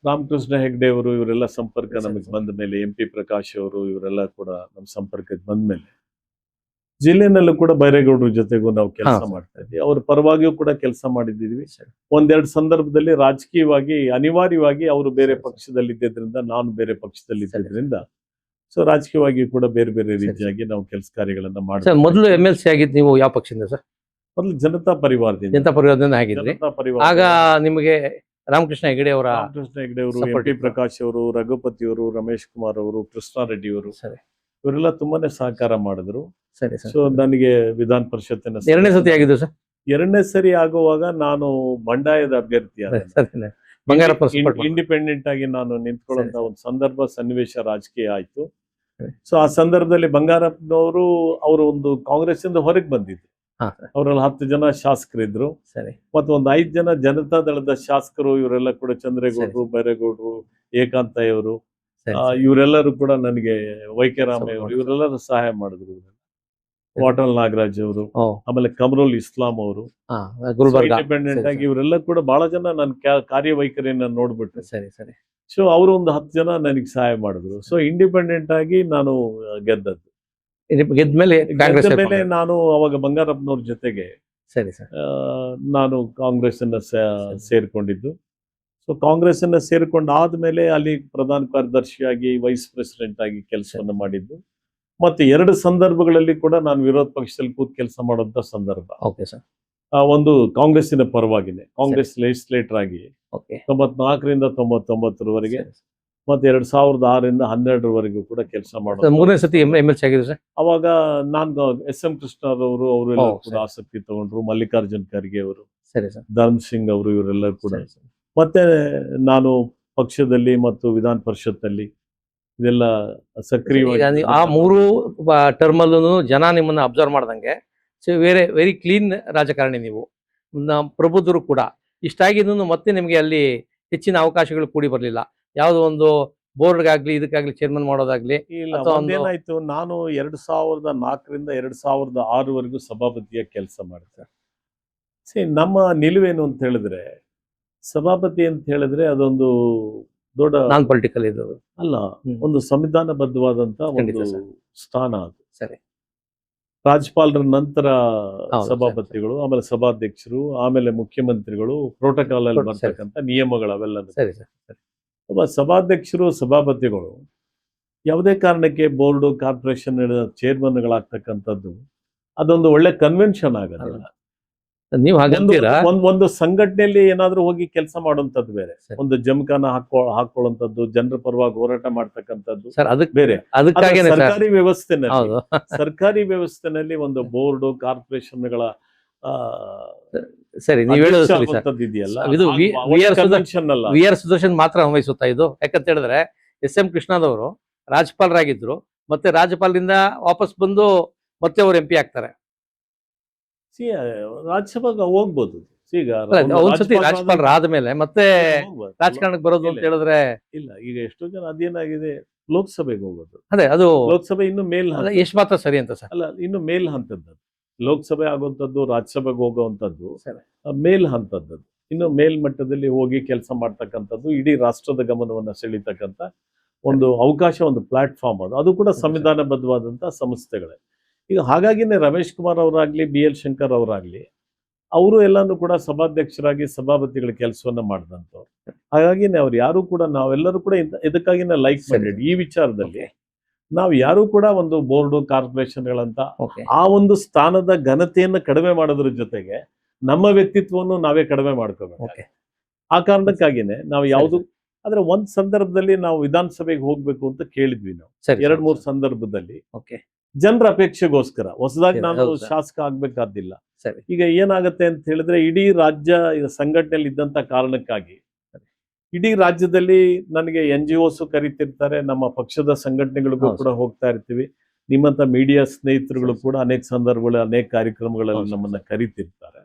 Speaker 1: ರಾಮಕೃಷ್ಣ ಹೆಗ್ಡೆ ಅವರು ಇವರೆಲ್ಲ ಸಂಪರ್ಕ
Speaker 2: ಸರಿ,
Speaker 1: ನಮಗೆ
Speaker 2: ಸರಿ.
Speaker 1: ಬಂದ ಮೇಲೆ, MP ಪ್ರಕಾಶ್ ಅವರು ಇವರೆಲ್ಲ ಕೂಡ ನಮ್ಮ ಸಂಪರ್ಕಕ್ಕೆ ಬಂದ ಮೇಲೆ ಜಿಲ್ಲೆನಲ್ಲೂ ಕೂಡ ಬೈರೇಗೌಡರ ಜೊತೆಗೂ ನಾವು ಕೆಲಸ
Speaker 2: ಹಾ.
Speaker 1: ಮಾಡ್ತಾ ಇದ್ವಿ. ಅವ್ರ ಪರವಾಗಿಯೂ ಕೂಡ ಕೆಲಸ ಮಾಡಿದ್ದೀವಿ.
Speaker 2: ಸರಿ.
Speaker 1: ಒಂದೆರಡು ಸಂದರ್ಭದಲ್ಲಿ ರಾಜಕೀಯವಾಗಿ ಅನಿವಾರ್ಯವಾಗಿ ಅವರು ಬೇರೆ
Speaker 2: ಸರಿ, ಸರಿ.
Speaker 1: ಪಕ್ಷದಲ್ಲಿ ಇದ್ದಿದ್ರಿಂದ, ನಾನು ಬೇರೆ ಪಕ್ಷದಲ್ಲಿ ಇದ್ದಿದ್ರಿಂದ, ಸೊ ರಾಜಕೀಯವಾಗಿ ಕೂಡ ಬೇರೆ ಬೇರೆ
Speaker 2: ಸರಿ,
Speaker 1: ರೀತಿಯಾಗಿ ನಾವು ಕೆಲಸ ಕಾರ್ಯಗಳನ್ನ
Speaker 2: ಸರ್
Speaker 1: ಮಾಡ್ತೀವಿ.
Speaker 2: ಮೊದಲು MLC ಆಗಿದ್ದು ನೀವು ಯಾವ ಪಕ್ಷದಿಂದ ಸರ್?
Speaker 1: ಮೊದಲು ಜನತಾ ಪರಿವಾರದಿಂದ.
Speaker 2: ಜನತಾ ಪರಿವಾರದಿಂದ ಆಗಿದ್ರಿ.
Speaker 1: ಜನತಾ ಪರಿವಾರ
Speaker 2: ಆಗ ನಿಮಗೆ ರಾಮಕೃಷ್ಣ ಹೆಗಡೆ ಅವರ
Speaker 1: ರಾಮಕೃಷ್ಣ ಹೆಗಡೆ ಅವರು,
Speaker 2: support
Speaker 1: MP
Speaker 2: ಇತ್ತು.
Speaker 1: ಪ್ರಕಾಶ್ ಅವರು, ರಘುಪತಿ ಅವರು, ರಮೇಶ್ ಕುಮಾರ್ ಅವರು, ಕೃಷ್ಣಾರೆಡ್ಡಿ ಅವರು,
Speaker 2: ಸರಿ
Speaker 1: ಇವರೆಲ್ಲ ತುಂಬಾನೇ ಸಹಕಾರ ಮಾಡಿದ್ರು.
Speaker 2: ಸರಿ ಸರ್.
Speaker 1: ಸೊ ನನಗೆ ವಿಧಾನ ಪರಿಷತ್ತಿನ
Speaker 2: ಎರಡನೇ ಸತಿ ಆಗಿದ್ದು ಸರ್?
Speaker 1: ಎರಡನೇ ಸರಿ ಆಗುವಾಗ ನಾನು ಬಂಡಾಯದ ಅಭ್ಯರ್ಥಿ
Speaker 2: ಸರಿ. ಬಂಗಾರಪ್ಪ support ಮಾಡಿ.
Speaker 1: ಇಂಡಿಪೆಂಡೆಂಟ್ ಆಗಿ ನಾನು ನಿಂತ್ಕೊಳ್ಳುವಂತ
Speaker 2: ಸರಿ,
Speaker 1: ಒಂದು ಸಂದರ್ಭ, ಸನ್ನಿವೇಶ ರಾಜಕೀಯ ಆಯ್ತು.
Speaker 2: ಸರಿ.
Speaker 1: ಸೊ ಆ ಸಂದರ್ಭದಲ್ಲಿ ಬಂಗಾರಪ್ಪನವರು ಅವರು ಒಂದು ಕಾಂಗ್ರೆಸ್ ಇಂದ ಹೊರಗೆ ಬಂದಿದ್ರು.
Speaker 2: ಹಾ ಸರ್.
Speaker 1: ಅವರಲ್ಲಿ 10 ಜನ ಶಾಸಕರಿದ್ರು
Speaker 2: ಸರಿ
Speaker 1: ಮತ್ತು ಒಂದು 5 ಜನ ಜನತಾ ದಳದ ಶಾಸಕರು. ಇವರೆಲ್ಲ ಕೂಡ ಚಂದ್ರೇಗೌಡರು, ಬೈರೇಗೌಡರು, ಏಕಾಂತಯ್ಯ ಅವರು,
Speaker 2: ಸರಿ
Speaker 1: ಇವರೆಲ್ಲರೂ ಕೂಡ ನನಗೆ ವೈಕೆರಾಮಯ್ಯ ಅವರು,
Speaker 2: Support.
Speaker 1: ಇವರೆಲ್ಲರೂ ಸಹಾಯ ಮಾಡಿದ್ರು. ವಾಟಲ್ ನಾಗರಾಜ್ ಅವರು,
Speaker 2: ಓ
Speaker 1: ಆಮೇಲೆ ಕಮರುಲ್ ಇಸ್ಲಾಂ ಅವರು,
Speaker 2: ಹಾ ಗುಲ್ಬರ್ಗ.
Speaker 1: ಇಂಡಿಪೆಂಡೆಂಟ್
Speaker 2: ಸರಿ,
Speaker 1: ಆಗಿ ಇವರೆಲ್ಲ ಕೂಡ ಬಹಳ ಜನ ನನ್ನ ಕಾರ್ಯವೈಖರಿಯನ್ನ ನೋಡ್ಬಿಟ್ರು.
Speaker 2: ಸರಿ ಸರಿ
Speaker 1: ಸೊ ಅವರು ಒಂದು 10 ಜನ ನನಗೆ ಸಹಾಯ ಮಾಡಿದ್ರು. ಸೊ ಇಂಡಿಪೆಂಡೆಂಟ್ ಆಗಿ ನಾನು ಗೆದ್ದದ್ದು.
Speaker 2: ಗೆದ್ಮೇಲೆ ಕಾಂಗ್ರೆಸ್
Speaker 1: ಗೆದ್ದ ಮೇಲೆ ನಾನು ಅವಾಗ ಬಂಗಾರಪ್ಪನವ್ರ ಜೊತೆಗೆ
Speaker 2: ಸರಿ ಸರ್.
Speaker 1: ನಾನು ಕಾಂಗ್ರೆಸ್ ಅನ್ನ ಸೇರ್ಕೊಂಡಿದ್ದು. ಸೊ ಕಾಂಗ್ರೆಸ್ ಅನ್ನ ಸೇರ್ಕೊಂಡಾದ್ಮೇಲೆ ಅಲ್ಲಿ ಪ್ರಧಾನ ಕಾರ್ಯದರ್ಶಿಯಾಗಿ, ವೈಸ್ ಪ್ರೆಸಿಡೆಂಟ್ ಆಗಿ ಕೆಲಸವನ್ನು ಮಾಡಿದ್ದು. ಮತ್ತೆ 2 ಸಂದರ್ಭಗಳಲ್ಲಿ ಕೂಡ ನಾನು ವಿರೋಧ ಪಕ್ಷದಲ್ಲಿ ಕೂತ್ ಕೆಲಸ ಮಾಡುವಂತ ಸಂದರ್ಭ.
Speaker 2: Okay sir.
Speaker 1: ಒಂದು ಕಾಂಗ್ರೆಸ್ಸಿನ ಪರವಾಗಿನೇ ಕಾಂಗ್ರೆಸ್ ಲೆಜಿಸ್ಲೇಟರ್ ಆಗಿ
Speaker 2: ಓಕೆ
Speaker 1: 94ರಿಂದ 99ರವರೆಗೆ, ಮತ್ತೆ 2006ರಿಂದ 12ರವರೆಗೂ ಕೂಡ ಕೆಲಸ ಮಾಡೋದು.
Speaker 2: ಮೂರನೇ ಸತಿ MLC ಆಗಿದ್ರು ಸರ್?
Speaker 1: ಅವಾಗ ನಾನು SM ಕೃಷ್ಣರವರು ಅವರೆಲ್ಲ
Speaker 2: ಓ,
Speaker 1: ಕೂಡ
Speaker 2: ಸರಿ.
Speaker 1: ಆಸಕ್ತಿ ತಗೊಂಡ್ರು. ಮಲ್ಲಿಕಾರ್ಜುನ್ ಖರ್ಗೆ ಅವರು,
Speaker 2: ಸರಿ ಸರ್.
Speaker 1: ಧರ್ಮ್ ಸಿಂಗ್ ಅವರು, ಇವರೆಲ್ಲ ಕೂಡ.
Speaker 2: ಸರಿ, ಸರಿ.
Speaker 1: ಮತ್ತೆ ನಾನು ಪಕ್ಷದಲ್ಲಿ ಮತ್ತು ವಿಧಾನ ಪರಿಷತ್ನಲ್ಲಿ ಇದೆಲ್ಲ
Speaker 2: ಈಗ
Speaker 1: ಸಕ್ರಿಯವಾಗಿ
Speaker 2: ನೀವು ಆ 3 ಟರ್ಮಲ್ಲೂ ಜನ ನಿಮ್ಮನ್ನ ಅಬ್ಸರ್ವ್ ಮಾಡ್ದಂಗೆ ವೆರಿ ಕ್ಲೀನ್ ರಾಜಕಾರಣಿ ನೀವು. ಪ್ರಬುದ್ಧರು ಕೂಡ. ಇಷ್ಟಾಗಿದ್ದು ಮತ್ತೆ ನಿಮಗೆ ಅಲ್ಲಿ ಹೆಚ್ಚಿನ ಅವಕಾಶಗಳು ಕೂಡಿ ಬರಲಿಲ್ಲ. ಯಾವುದೋ ಒಂದು ಬೋರ್ಡ್ಗಾಗ್ಲಿ ಇದಕ್ಕಾಗ್ಲಿ ಚೇರ್ಮನ್ ಮಾಡೋದಾಗ್ಲಿ
Speaker 1: ಇಲ್ಲ.
Speaker 2: ಅಥವಾ ಒಂದು-
Speaker 1: ಒಂದೇನಾಯ್ತು, ನಾನು 2004ರಿಂದ 2006ವರೆಗೂ ಸಭಾಪತಿಯ ಕೆಲಸ ಮಾಡಿದೆ. ನಮ್ಮ ನಿಲುವೇನು ಅಂತ ಹೇಳಿದ್ರೆ, ಸಭಾಪತಿ ಅಂತ ಹೇಳಿದ್ರೆ ಅದೊಂದು ದೊಡ್ಡ
Speaker 2: ನಾನ್ ಪೊಲಿಟಿಕಲ್ ಇದು.
Speaker 1: ಅಲ್ಲ,
Speaker 2: ಹ್ಮ್.
Speaker 1: ಒಂದು ಸಂವಿಧಾನಬದ್ಧವಾದಂತ
Speaker 2: ಖಂಡಿತ
Speaker 1: ಒಂದು
Speaker 2: ಸರ್.
Speaker 1: ಸ್ಥಾನ ಅದು.
Speaker 2: ಸರಿ.
Speaker 1: ರಾಜ್ಯಪಾಲರ ನಂತರ
Speaker 2: ಹೌದು,
Speaker 1: ಸಭಾಪತಿಗಳು, ಆಮೇಲೆ ಸಭಾಧ್ಯಕ್ಷರು, ಆಮೇಲೆ ಮುಖ್ಯಮಂತ್ರಿಗಳು, ಪ್ರೋಟೋಕಾಲ್ ಅಲ್ಲಿ
Speaker 2: ಸರಿ.
Speaker 1: ಬರ್ತಕ್ಕಂಥ ನಿಯಮಗಳು ಅವೆಲ್ಲ.
Speaker 2: ಸರಿ ಸರ್. ಸರಿ
Speaker 1: ಒಬ್ಬ ಸಭಾಧ್ಯಕ್ಷರು ಸಭಾಪತಿಗಳು ಯಾವುದೇ ಕಾರಣಕ್ಕೆ ಬೋರ್ಡು ಕಾರ್ಪೊರೇಷನ್ ಚೇರ್ಮನ್ಗಳಾಗ್ತಕ್ಕಂಥದ್ದು ಅದೊಂದು ಒಳ್ಳೆ ಕನ್ವೆನ್ಷನ್ ಆಗೋದಿಲ್ಲ.
Speaker 2: ನೀವು ಹಾಗಂತೀರಾ?
Speaker 1: ಒಂದು ಸಂಘಟನೆಯಲ್ಲಿ ಏನಾದ್ರೂ ಹೋಗಿ ಕೆಲಸ ಮಾಡುವಂತದ್ದು ಬೇರೆ, ಒಂದು ಜಮಖಾನ ಹಾಕೊಳ್ಳುವಂತದ್ದು, ಜನರ ಪರವಾಗಿ ಹೋರಾಟ ಮಾಡ್ತಕ್ಕಂಥದ್ದು
Speaker 2: ಸರ್, ಅದಕ್ಕೆ
Speaker 1: ಬೇರೆ.
Speaker 2: ಅದಕ್ಕಾಗಿ
Speaker 1: ಸರ್ಕಾರಿ ವ್ಯವಸ್ಥೆನಲ್ಲಿ
Speaker 2: ಹೌದು
Speaker 1: ಸರ್ಕಾರಿ ವ್ಯವಸ್ಥೆನಲ್ಲಿ ಒಂದು ಬೋರ್ಡು ಕಾರ್ಪೊರೇಷನ್ಗಳ
Speaker 2: ಸರಿ, ನೀವು ಹೇಳೋದು ಸರಿ ಸರ್.
Speaker 1: ಇದೆಯಲ್ಲ,
Speaker 2: ಇದು
Speaker 1: ಕನ್ವೆನ್ಷನ್ ಅಲ್ಲ.
Speaker 2: ವಿ ಆರ್ ಸುದರ್ಶನ್ ಮಾತ್ರ ಅನ್ವಯಿಸುತ್ತಾ ಇದು? ಯಾಕಂತ ಹೇಳಿದ್ರೆ ಎಸ್.ಎಂ. ಕೃಷ್ಣದವರು ರಾಜ್ಯಪಾಲರಾಗಿದ್ರು, ಮತ್ತೆ ರಾಜ್ಯಪಾಲರಿಂದ ವಾಪಸ್ ಬಂದು ಮತ್ತೆ ಅವರು MP ಆಗ್ತಾರೆ.
Speaker 1: ರಾಜ್ಯಸಭೆಗೆ ಹೋಗ್ಬೋದು. ಈಗ
Speaker 2: ಒಂದ್ಸತಿ ರಾಜ್ಯಪಾಲರ ಆದ್ಮೇಲೆ ಮತ್ತೆ ರಾಜಕಾರಣಕ್ಕೆ ಬರೋದು ಅಂತ ಹೇಳಿದ್ರೆ
Speaker 1: ಇಲ್ಲ. ಈಗ ಎಷ್ಟೋ ಜನ ಅದೇನಾಗಿದೆ, ಲೋಕಸಭೆಗೆ ಹೋಗೋದು.
Speaker 2: ಅದೇ ಅದು
Speaker 1: ಲೋಕಸಭೆ ಇನ್ನು
Speaker 2: ಎಷ್ಟು ಮಾತ್ರ ಸರಿ ಅಂತ ಸರ್?
Speaker 1: ಅಲ್ಲ, ಇನ್ನು ಮೇಲ್ ಹಂತದ್ದು. ಲೋಕಸಭೆ ಆಗುವಂಥದ್ದು, ರಾಜ್ಯಸಭೆಗೆ ಹೋಗುವಂಥದ್ದು ಮೇಲ್ ಹಂತದ್ದು. ಇನ್ನು ಮೇಲ್ಮಟ್ಟದಲ್ಲಿ ಹೋಗಿ ಕೆಲಸ ಮಾಡ್ತಕ್ಕಂಥದ್ದು, ಇಡೀ ರಾಷ್ಟ್ರದ ಗಮನವನ್ನ ಸೆಳೀತಕ್ಕಂಥ ಒಂದು ಅವಕಾಶ, ಒಂದು ಪ್ಲಾಟ್ಫಾರ್ಮ್ ಅದು ಕೂಡ ಸಂವಿಧಾನಬದ್ಧವಾದಂಥ ಸಂಸ್ಥೆಗಳೇ. ಈಗ ಹಾಗಾಗಿನೇ ರಮೇಶ್ ಕುಮಾರ್ ಅವರಾಗ್ಲಿ, BL ಶಂಕರ್ ಅವರಾಗ್ಲಿ, ಅವರು ಎಲ್ಲಾನು ಕೂಡ ಸಭಾಧ್ಯಕ್ಷರಾಗಿ ಸಭಾಪತಿಗಳ ಕೆಲಸವನ್ನ ಮಾಡಿದಂಥವ್ರು. ಹಾಗಾಗಿನೇ ಅವ್ರು ಯಾರು ಕೂಡ, ನಾವೆಲ್ಲರೂ ಕೂಡ ಇದಕ್ಕಾಗಿನೇ ಲೈಕ್ ಮಾಡಿಡ್. ಈ ವಿಚಾರದಲ್ಲಿ ನಾವು ಯಾರು ಕೂಡ ಒಂದು ಬೋರ್ಡು ಕಾರ್ಪೊರೇಷನ್ಗಳಂತ ಆ ಒಂದು ಸ್ಥಾನದ ಘನತೆಯನ್ನು ಕಡಿಮೆ ಮಾಡೋದ್ರ ಜೊತೆಗೆ ನಮ್ಮ ವ್ಯಕ್ತಿತ್ವವನ್ನು ನಾವೇ ಕಡಿಮೆ ಮಾಡ್ಕೋಬೇಕು. ಆ ಕಾರಣಕ್ಕಾಗಿನೇ ನಾವು ಯಾವುದು, ಆದ್ರೆ ಒಂದ್ ಸಂದರ್ಭದಲ್ಲಿ ನಾವು ವಿಧಾನಸಭೆಗೆ ಹೋಗ್ಬೇಕು ಅಂತ ಕೇಳಿದ್ವಿ ನಾವು. 2-3 ಸಂದರ್ಭದಲ್ಲಿ ಜನರ ಅಪೇಕ್ಷೆಗೋಸ್ಕರ ಹೊಸದಾಗಿ ನಾನು ಶಾಸಕ ಆಗ್ಬೇಕಾದಿಲ್ಲ. ಈಗ ಏನಾಗತ್ತೆ ಅಂತ ಹೇಳಿದ್ರೆ, ಇಡೀ ರಾಜ್ಯ ಸಂಘಟನೆಯಲ್ಲಿ ಇದ್ದಂತ ಕಾರಣಕ್ಕಾಗಿ ಇಡೀ ರಾಜ್ಯದಲ್ಲಿ ನನಗೆ NGOs ಕರಿತಿರ್ತಾರೆ, ನಮ್ಮ ಪಕ್ಷದ ಸಂಘಟನೆಗಳಿಗೂ ಕೂಡ ಹೋಗ್ತಾ ಇರ್ತೀವಿ. ನಿಮ್ಮಂತ ಮೀಡಿಯಾ ಸ್ನೇಹಿತರುಗಳು ಕೂಡ ಅನೇಕ ಸಂದರ್ಭಗಳು, ಅನೇಕ ಕಾರ್ಯಕ್ರಮಗಳಲ್ಲಿ ನಮ್ಮನ್ನ ಕರಿತಿರ್ತಾರೆ.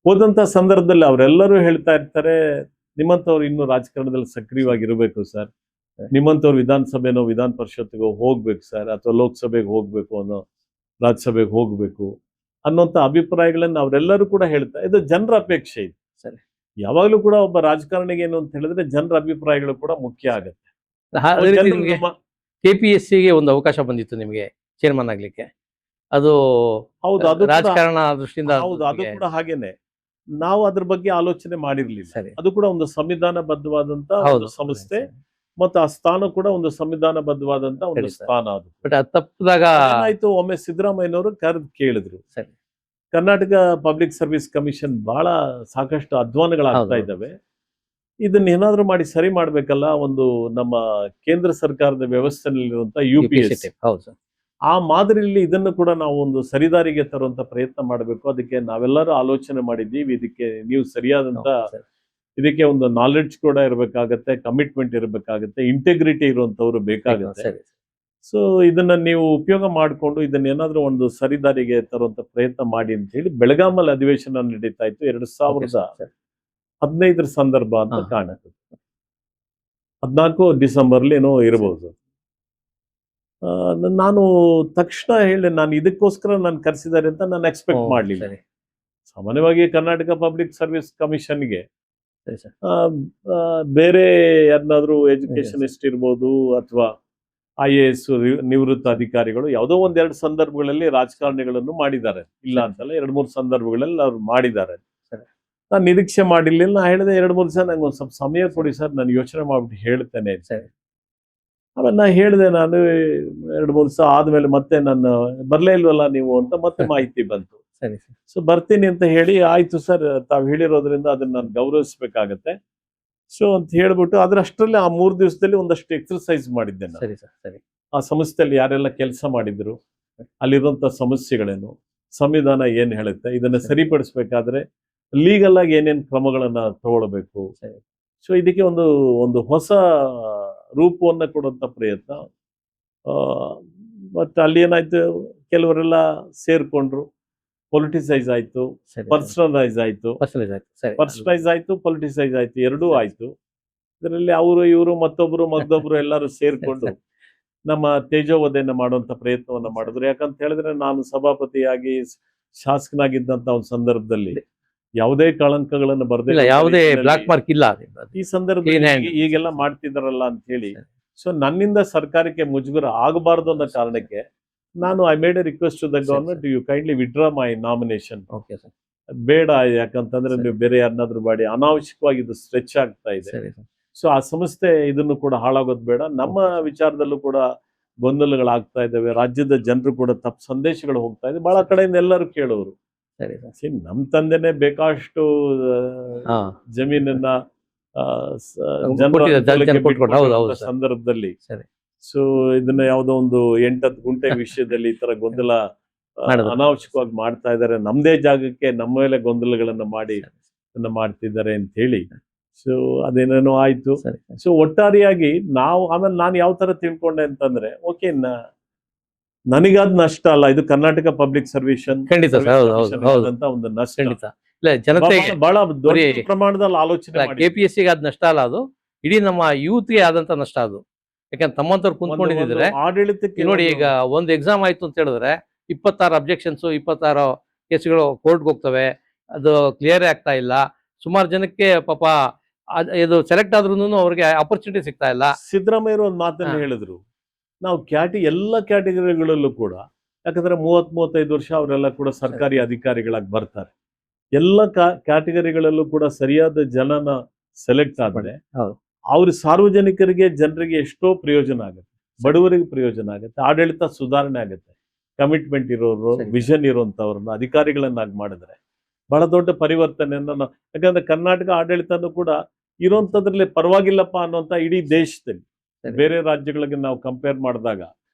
Speaker 1: ಹೋದಂತ ಸಂದರ್ಭದಲ್ಲಿ ಅವರೆಲ್ಲರೂ ಹೇಳ್ತಾ ಇರ್ತಾರೆ, ನಿಮ್ಮಂತವ್ರು ಇನ್ನು ರಾಜಕಾರಣದಲ್ಲಿ ಸಕ್ರಿಯವಾಗಿರ್ಬೇಕು ಸರ್, ನಿಮ್ಮಂತವ್ರು ವಿಧಾನಸಭೆನೋ ವಿಧಾನ ಪರಿಷತ್ಗೋ ಹೋಗ್ಬೇಕು ಸರ್, ಅಥವಾ ಲೋಕಸಭೆಗೆ ಹೋಗ್ಬೇಕು ಅನ್ನೋ, ರಾಜ್ಯಸಭೆಗೆ ಹೋಗ್ಬೇಕು ಅನ್ನೋಂಥ ಅಭಿಪ್ರಾಯಗಳನ್ನ ಅವರೆಲ್ಲರೂ ಕೂಡ ಹೇಳ್ತಾ, ಇದು ಜನರ ಅಪೇಕ್ಷೆ ಇದೆ. ಸರಿ, ಯಾವಾಗಲೂ ಕೂಡ ಒಬ್ಬ ರಾಜಕಾರಣಿಗೆ ಏನು ಅಂತ ಹೇಳಿದ್ರೆ ಜನರ ಅಭಿಪ್ರಾಯಗಳು ಕೂಡ ಮುಖ್ಯ ಆಗುತ್ತೆ.
Speaker 2: KPSCಗೆ ಒಂದು ಅವಕಾಶ ಬಂದಿತ್ತು ನಿಮಗೆ ಚೇರ್ಮನ್ ಆಗ್ಲಿಕ್ಕೆ, ಅದು
Speaker 1: ಹೌದು, ಅದು
Speaker 2: ರಾಜಕಾರಣ ದೃಷ್ಟಿಯಿಂದ
Speaker 1: ಹೌದು, ಅದು ಕೂಡ ಹಾಗೇನೆ. ನಾವು ಅದ್ರ ಬಗ್ಗೆ ಆಲೋಚನೆ ಮಾಡಿರ್ಲಿಲ್ಲ. ಅದು ಕೂಡ ಒಂದು ಸಂವಿಧಾನಬದ್ಧವಾದಂತ ಒಂದು ಸಂಸ್ಥೆ, ಮತ್ತು ಆ ಸ್ಥಾನ ಕೂಡ ಒಂದು ಸಂವಿಧಾನಬದ್ಧವಾದಂತ ಒಂದು ಸ್ಥಾನ. ಅದು
Speaker 2: ಬಟ್ ಅದು ತಪ್ಪಿದಾಗ
Speaker 1: ಏನಾಯ್ತು, ಒಮ್ಮೆ ಸಿದ್ದರಾಮಯ್ಯನವರು ಕರೆದು ಕೇಳಿದ್ರು, ಕರ್ನಾಟಕ ಪಬ್ಲಿಕ್ ಸರ್ವಿಸ್ ಕಮಿಷನ್ ಬಹಳ ಸಾಕಷ್ಟು ಅಧ್ವಾನಗಳಾಗ್ತಾ ಇದ್ದಾವೆ, ಇದನ್ನ ಏನಾದ್ರೂ ಮಾಡಿ ಸರಿ ಮಾಡ್ಬೇಕಲ್ಲ, ಒಂದು ನಮ್ಮ ಕೇಂದ್ರ ಸರ್ಕಾರದ ವ್ಯವಸ್ಥೆಯಲ್ಲಿರುವಂತ UPSC ಆ ಮಾದರಿಯಲ್ಲಿ ಇದನ್ನು ಕೂಡ ನಾವು ಒಂದು ಸರಿದಾರಿಗೆ ತರುವಂತ ಪ್ರಯತ್ನ ಮಾಡಬೇಕು. ಅದಕ್ಕೆ ನಾವೆಲ್ಲರೂ ಆಲೋಚನೆ ಮಾಡಿದ್ದೀವಿ. ಇದಕ್ಕೆ ನೀವು ಸರಿಯಾದಂತ, ಇದಕ್ಕೆ ಒಂದು ನಾಲೆಡ್ಜ್ ಕೂಡ ಇರಬೇಕಾಗತ್ತೆ, ಕಮಿಟ್ಮೆಂಟ್ ಇರಬೇಕಾಗತ್ತೆ, ಇಂಟೆಗ್ರಿಟಿ ಇರುವಂತವ್ರು ಬೇಕಾಗುತ್ತೆ. ಸೊ ಇದನ್ನ ನೀವು ಉಪಯೋಗ ಮಾಡಿಕೊಂಡು ಇದನ್ನ ಏನಾದ್ರೂ ಒಂದು ಸರಿದಾರಿಗೆ ತರುವಂತ ಪ್ರಯತ್ನ ಮಾಡಿ ಅಂತ ಹೇಳಿ ಬೆಳಗಾಮಲ್ಲಿ ಅಧಿವೇಶನ ನಡೀತಾ ಇತ್ತು. 2015 ಸಂದರ್ಭ ಅಂತ ಕಾಣುತ್ತೆ. 14 ಡಿಸೆಂಬರ್ಲಿ ಏನೋ ಇರಬಹುದು. ನಾನು ತಕ್ಷಣ ಹೇಳಿ, ನಾನು ಇದಕ್ಕೋಸ್ಕರ ನಾನು ಕರೆಸಿದ್ದಾರೆ ಅಂತ ನಾನು ಎಕ್ಸ್ಪೆಕ್ಟ್ ಮಾಡಲಿಲ್ಲ. ಸಾಮಾನ್ಯವಾಗಿ ಕರ್ನಾಟಕ ಪಬ್ಲಿಕ್ ಸರ್ವಿಸ್ ಕಮಿಷನ್ಗೆ ಬೇರೆ ಯಾರನ್ನಾದ್ರೂ ಎಜುಕೇಶನಿಸ್ಟ್ ಇರ್ಬೋದು, ಅಥವಾ IAS ನಿವೃತ್ತ ಅಧಿಕಾರಿಗಳು ಯಾವುದೋ 1-2 ಸಂದರ್ಭಗಳಲ್ಲಿ ರಾಜಕಾರಣಿಗಳನ್ನು ಮಾಡಿದ್ದಾರೆ, ಇಲ್ಲ ಅಂತಲ್ಲ, 2-3 ಸಂದರ್ಭಗಳಲ್ಲಿ ಅವ್ರು ಮಾಡಿದ್ದಾರೆ. ನಾನು ನಿರೀಕ್ಷೆ ಮಾಡಿರ್ಲಿಲ್ಲ. ನಾ ಹೇಳಿದೆ 2-3 ದಿವಸ ನಂಗೆ ಒಂದು ಸ್ವಲ್ಪ ಸಮಯ ಕೊಡಿ ಸರ್, ನಾನು ಯೋಚನೆ ಮಾಡ್ಬಿಟ್ಟು ಹೇಳ್ತೇನೆ. ಆಮೇಲೆ ನಾ ಹೇಳಿದೆ, ನಾನು 2-3 ದಿವಸ ಆದ್ಮೇಲೆ ಮತ್ತೆ ನಾನು ಬರ್ಲೇ ಇಲ್ವಲ್ಲ ನೀವು ಅಂತ ಮತ್ತೆ ಮಾಹಿತಿ ಬಂತು. ಸೊ ಬರ್ತೀನಿ ಅಂತ ಹೇಳಿ, ಆಯ್ತು ಸರ್ ತಾವು ಹೇಳಿರೋದ್ರಿಂದ ಅದನ್ನ ನಾನು ಗೌರವಿಸ್ಬೇಕಾಗತ್ತೆ ಸೊ ಅಂತ ಹೇಳ್ಬಿಟ್ಟು, ಅಷ್ಟರಲ್ಲಿ ಆ 3 ದಿವಸದಲ್ಲಿ ಒಂದಷ್ಟು ಎಕ್ಸರ್ಸೈಸ್ ಮಾಡಿದ್ದೆ ನಾನು. ಆ ಸಂಸ್ಥೆಯಲ್ಲಿ ಯಾರೆಲ್ಲ ಕೆಲಸ ಮಾಡಿದ್ರು, ಅಲ್ಲಿರುವಂತ ಸಮಸ್ಯೆಗಳೇನು, ಸಂವಿಧಾನ ಏನ್ ಹೇಳುತ್ತೆ, ಇದನ್ನ ಸರಿಪಡಿಸ್ಬೇಕಾದ್ರೆ ಲೀಗಲ್ ಆಗಿ ಏನೇನ್ ಕ್ರಮಗಳನ್ನ ತಗೊಳ್ಬೇಕು. ಸೊ ಇದಕ್ಕೆ ಒಂದು ಹೊಸ ರೂಪವನ್ನ ಕೊಡುವಂತ ಪ್ರಯತ್ನ. ಬಟ್ ಅಲ್ಲಿ ಏನಾಯ್ತು, ಕೆಲವರೆಲ್ಲ ಸೇರ್ಕೊಂಡ್ರು, ಪೊಲಿಟಿಸೈಸ್ ಆಯ್ತು, ಪರ್ಸನಲೈಸ್ ಆಯ್ತು, ಪೊಲಿಟಿಸೈಸ್ ಆಯ್ತು, ಎರಡೂ ಆಯ್ತು. ಇದರಲ್ಲಿ ಅವರು ಇವರು ಮತ್ತೊಬ್ರು ಎಲ್ಲರೂ ಸೇರ್ಕೊಂಡು ನಮ್ಮ ತೇಜೋವಧೆಯನ್ನ ಮಾಡುವಂತ ಪ್ರಯತ್ನವನ್ನ ಮಾಡಿದ್ರು. ಯಾಕಂತ ಹೇಳಿದ್ರೆ, ನಾನು ಸಭಾಪತಿಯಾಗಿ ಶಾಸಕನಾಗಿದ್ದಂತ ಒಂದು ಸಂದರ್ಭದಲ್ಲಿ ಯಾವುದೇ ಕಳಂಕಗಳನ್ನು ಬರ್ದಿಲ್ಲ, ಯಾವುದೇ ಬ್ಲಾಕ್ ಮಾರ್ಕ್ ಇಲ್ಲ. ಈ ಸಂದರ್ಭದಲ್ಲಿ ಈಗೆಲ್ಲ ಮಾಡ್ತಿದಾರಲ್ಲ ಅಂತ ಹೇಳಿ, ಸೊ ನನ್ನಿಂದ ಸರ್ಕಾರಕ್ಕೆ ಮುಜುಗರ ಆಗಬಾರ್ದು ಅನ್ನೋ ಕಾರಣಕ್ಕೆ ನಾನು I made a request to the government, you kindly withdraw my nomination. ಬೇಡ, ಯಾಕಂತಂದ್ರೆ ನೀವು ಬೇರೆ ಯಾರನ್ನಾದ್ರೂ ಮಾಡಿ, ಅನಾವಶ್ಯಕವಾಗಿ ಇದು ಸ್ಟ್ರೆಚ್ ಆಗ್ತಾ ಇದೆ. ಸೊ ಆ ಸಂಸ್ಥೆ ಇದನ್ನು ಕೂಡ ಹಾಳಾಗೋದು ಬೇಡ. ನಮ್ಮ ವಿಚಾರದಲ್ಲೂ ಕೂಡ ಗೊಂದಲಗಳಾಗ್ತಾ ಇದ್ದಾವೆ. ರಾಜ್ಯದ ಜನರು ಕೂಡ ತಪ್ಪು ಸಂದೇಶಗಳು ಹೋಗ್ತಾ ಇದೆ. ಬಹಳ ಕಡೆಯಿಂದ ಎಲ್ಲರೂ ಕೇಳೋರು.
Speaker 2: ಸರಿ ಸರ್.
Speaker 1: See, ನಮ್ ತಂದೆನೆ ಬೇಕಾಷ್ಟು
Speaker 2: ಹಾ.
Speaker 1: ಜಮೀನನ್ನ
Speaker 2: ಜನ ಕೊಟ್ಕೊಂಡು, ಹೌದು ಹೌದು ಸರ್.
Speaker 1: ಸಂದರ್ಭದಲ್ಲಿ
Speaker 2: ಸರಿ.
Speaker 1: ಸೊ ಇದನ್ನ ಯಾವುದೋ ಒಂದು 8-10 ಗುಂಟೆ ವಿಷಯದಲ್ಲಿ ಈ ತರ ಗೊಂದಲ
Speaker 2: ಮಾಡಿದ್ರು.
Speaker 1: ಅನಾವಶ್ಯಕವಾಗಿ ಮಾಡ್ತಾ ಇದ್ದಾರೆ. ನಮ್ದೇ ಜಾಗಕ್ಕೆ ನಮ್ಮ ಮೇಲೆ ಗೊಂದಲಗಳನ್ನ ಮಾಡಿ ಇದನ್ನ ಮಾಡ್ತಿದ್ದಾರೆ ಅಂತ ಹೇಳಿ. ಸೊ ಅದೇನೇನೋ ಆಯ್ತು.
Speaker 2: ಸರಿ.
Speaker 1: ಸೊ ಒಟ್ಟಾರೆಯಾಗಿ ನಾವು ಆಮೇಲೆ ನಾನು ಯಾವ ತರ ತಿಳ್ಕೊಂಡೆ ಅಂತಂದ್ರೆ, ಓಕೆ ನನಗಾದ್ ನಷ್ಟ ಅಲ್ಲ, ಇದು ಕರ್ನಾಟಕ ಪಬ್ಲಿಕ್ ಸರ್ವಿಸ್
Speaker 2: ಖಂಡಿತ ಸರ್, ಹೌದು ಹೌದು ಹೌದು
Speaker 1: ಅಂತ ಒಂದು ನಷ್ಟ.
Speaker 2: ಖಂಡಿತ. ಇಲ್ಲ, ಜನತೆಗೆ
Speaker 1: ಬಹಳ ದೊಡ್ಡ
Speaker 2: ಬರೀ-
Speaker 1: ಪ್ರಮಾಣದಲ್ಲಿ ಆಲೋಚನೆ ಮಾಡಿ.
Speaker 2: KPSC ಆದ ನಷ್ಟ ಅಲ್ಲ ಅದು, ಇಡೀ ನಮ್ಮ ಯೂತ್ಗೆ ಆದಂತ ನಷ್ಟ ಅದು. ಯಾಕಂದ್ರೆ ತಮ್ಮಂತವ್ರು ಕುಂತ್ಕೊಂಡಿದ್ರೆ
Speaker 1: ಆಡಳಿತಕ್ಕೆ
Speaker 2: ನೋಡಿ, ಈಗ ಒಂದು ಎಕ್ಸಾಮ್ ಆಯ್ತು ಅಂತ ಹೇಳಿದ್ರೆ 26 ಅಬ್ಜೆಕ್ಷನ್ಸ್, 26 ಕೇಸ್ಗಳು ಕೋರ್ಟ್ಗೆ ಹೋಗ್ತವೆ, ಅದು ಕ್ಲಿಯರ್ ಆಗ್ತಾ ಇಲ್ಲ. ಸುಮಾರು ಜನಕ್ಕೆ ಪಾಪ ಇದು ಸೆಲೆಕ್ಟ್ ಆದ್ರೂ ಅವ್ರಿಗೆ ಆಪರ್ಚುನಿಟಿ ಸಿಗ್ತಾ ಇಲ್ಲ.
Speaker 1: ಸಿದ್ದರಾಮಯ್ಯರು ಒಂದು ಮಾತನ್ನ ಹೇಳಿದ್ರು, ನಾವು ಎಲ್ಲ ಕ್ಯಾಟಗರಿಗಳಲ್ಲೂ ಕೂಡ, ಯಾಕಂದ್ರೆ 30-35 ವರ್ಷ ಅವರೆಲ್ಲ ಕೂಡ ಸರ್ಕಾರಿ ಅಧಿಕಾರಿಗಳಾಗಿ ಬರ್ತಾರೆ. ಎಲ್ಲ ಕ್ಯಾಟಗರಿಗಳಲ್ಲೂ ಕೂಡ ಸರಿಯಾದ ಜನನ ಸೆಲೆಕ್ಟ್ ಆದ್ರೆ
Speaker 2: ಹೌದು.
Speaker 1: ಅವ್ರ ಸಾರ್ವಜನಿಕರಿಗೆ, ಜನರಿಗೆ ಎಷ್ಟೋ ಪ್ರಯೋಜನ ಆಗುತ್ತೆ, ಬಡವರಿಗೆ ಪ್ರಯೋಜನ ಆಗುತ್ತೆ, ಆಡಳಿತ ಸುಧಾರಣೆ ಆಗುತ್ತೆ. ಕಮಿಟ್ಮೆಂಟ್ ಇರೋರು, ವಿಷನ್ ಇರುವಂತವ್ರನ್ನ ಅಧಿಕಾರಿಗಳನ್ನಾಗಿ ಮಾಡಿದ್ರೆ ಬಹಳ ದೊಡ್ಡ ಪರಿವರ್ತನೆಯನ್ನ ನಾವು, ಯಾಕಂದ್ರೆ ಕರ್ನಾಟಕ ಆಡಳಿತನೂ ಕೂಡ ಇರುವಂತದ್ರಲ್ಲಿ ಪರವಾಗಿಲ್ಲಪ್ಪ ಅನ್ನುವಂತ ಇಡೀ ದೇಶದಲ್ಲಿ ಬೇರೆ ರಾಜ್ಯಗಳಿಗೆ ನಾವು ಕಂಪೇರ್ ಮಾಡಿದಾಗ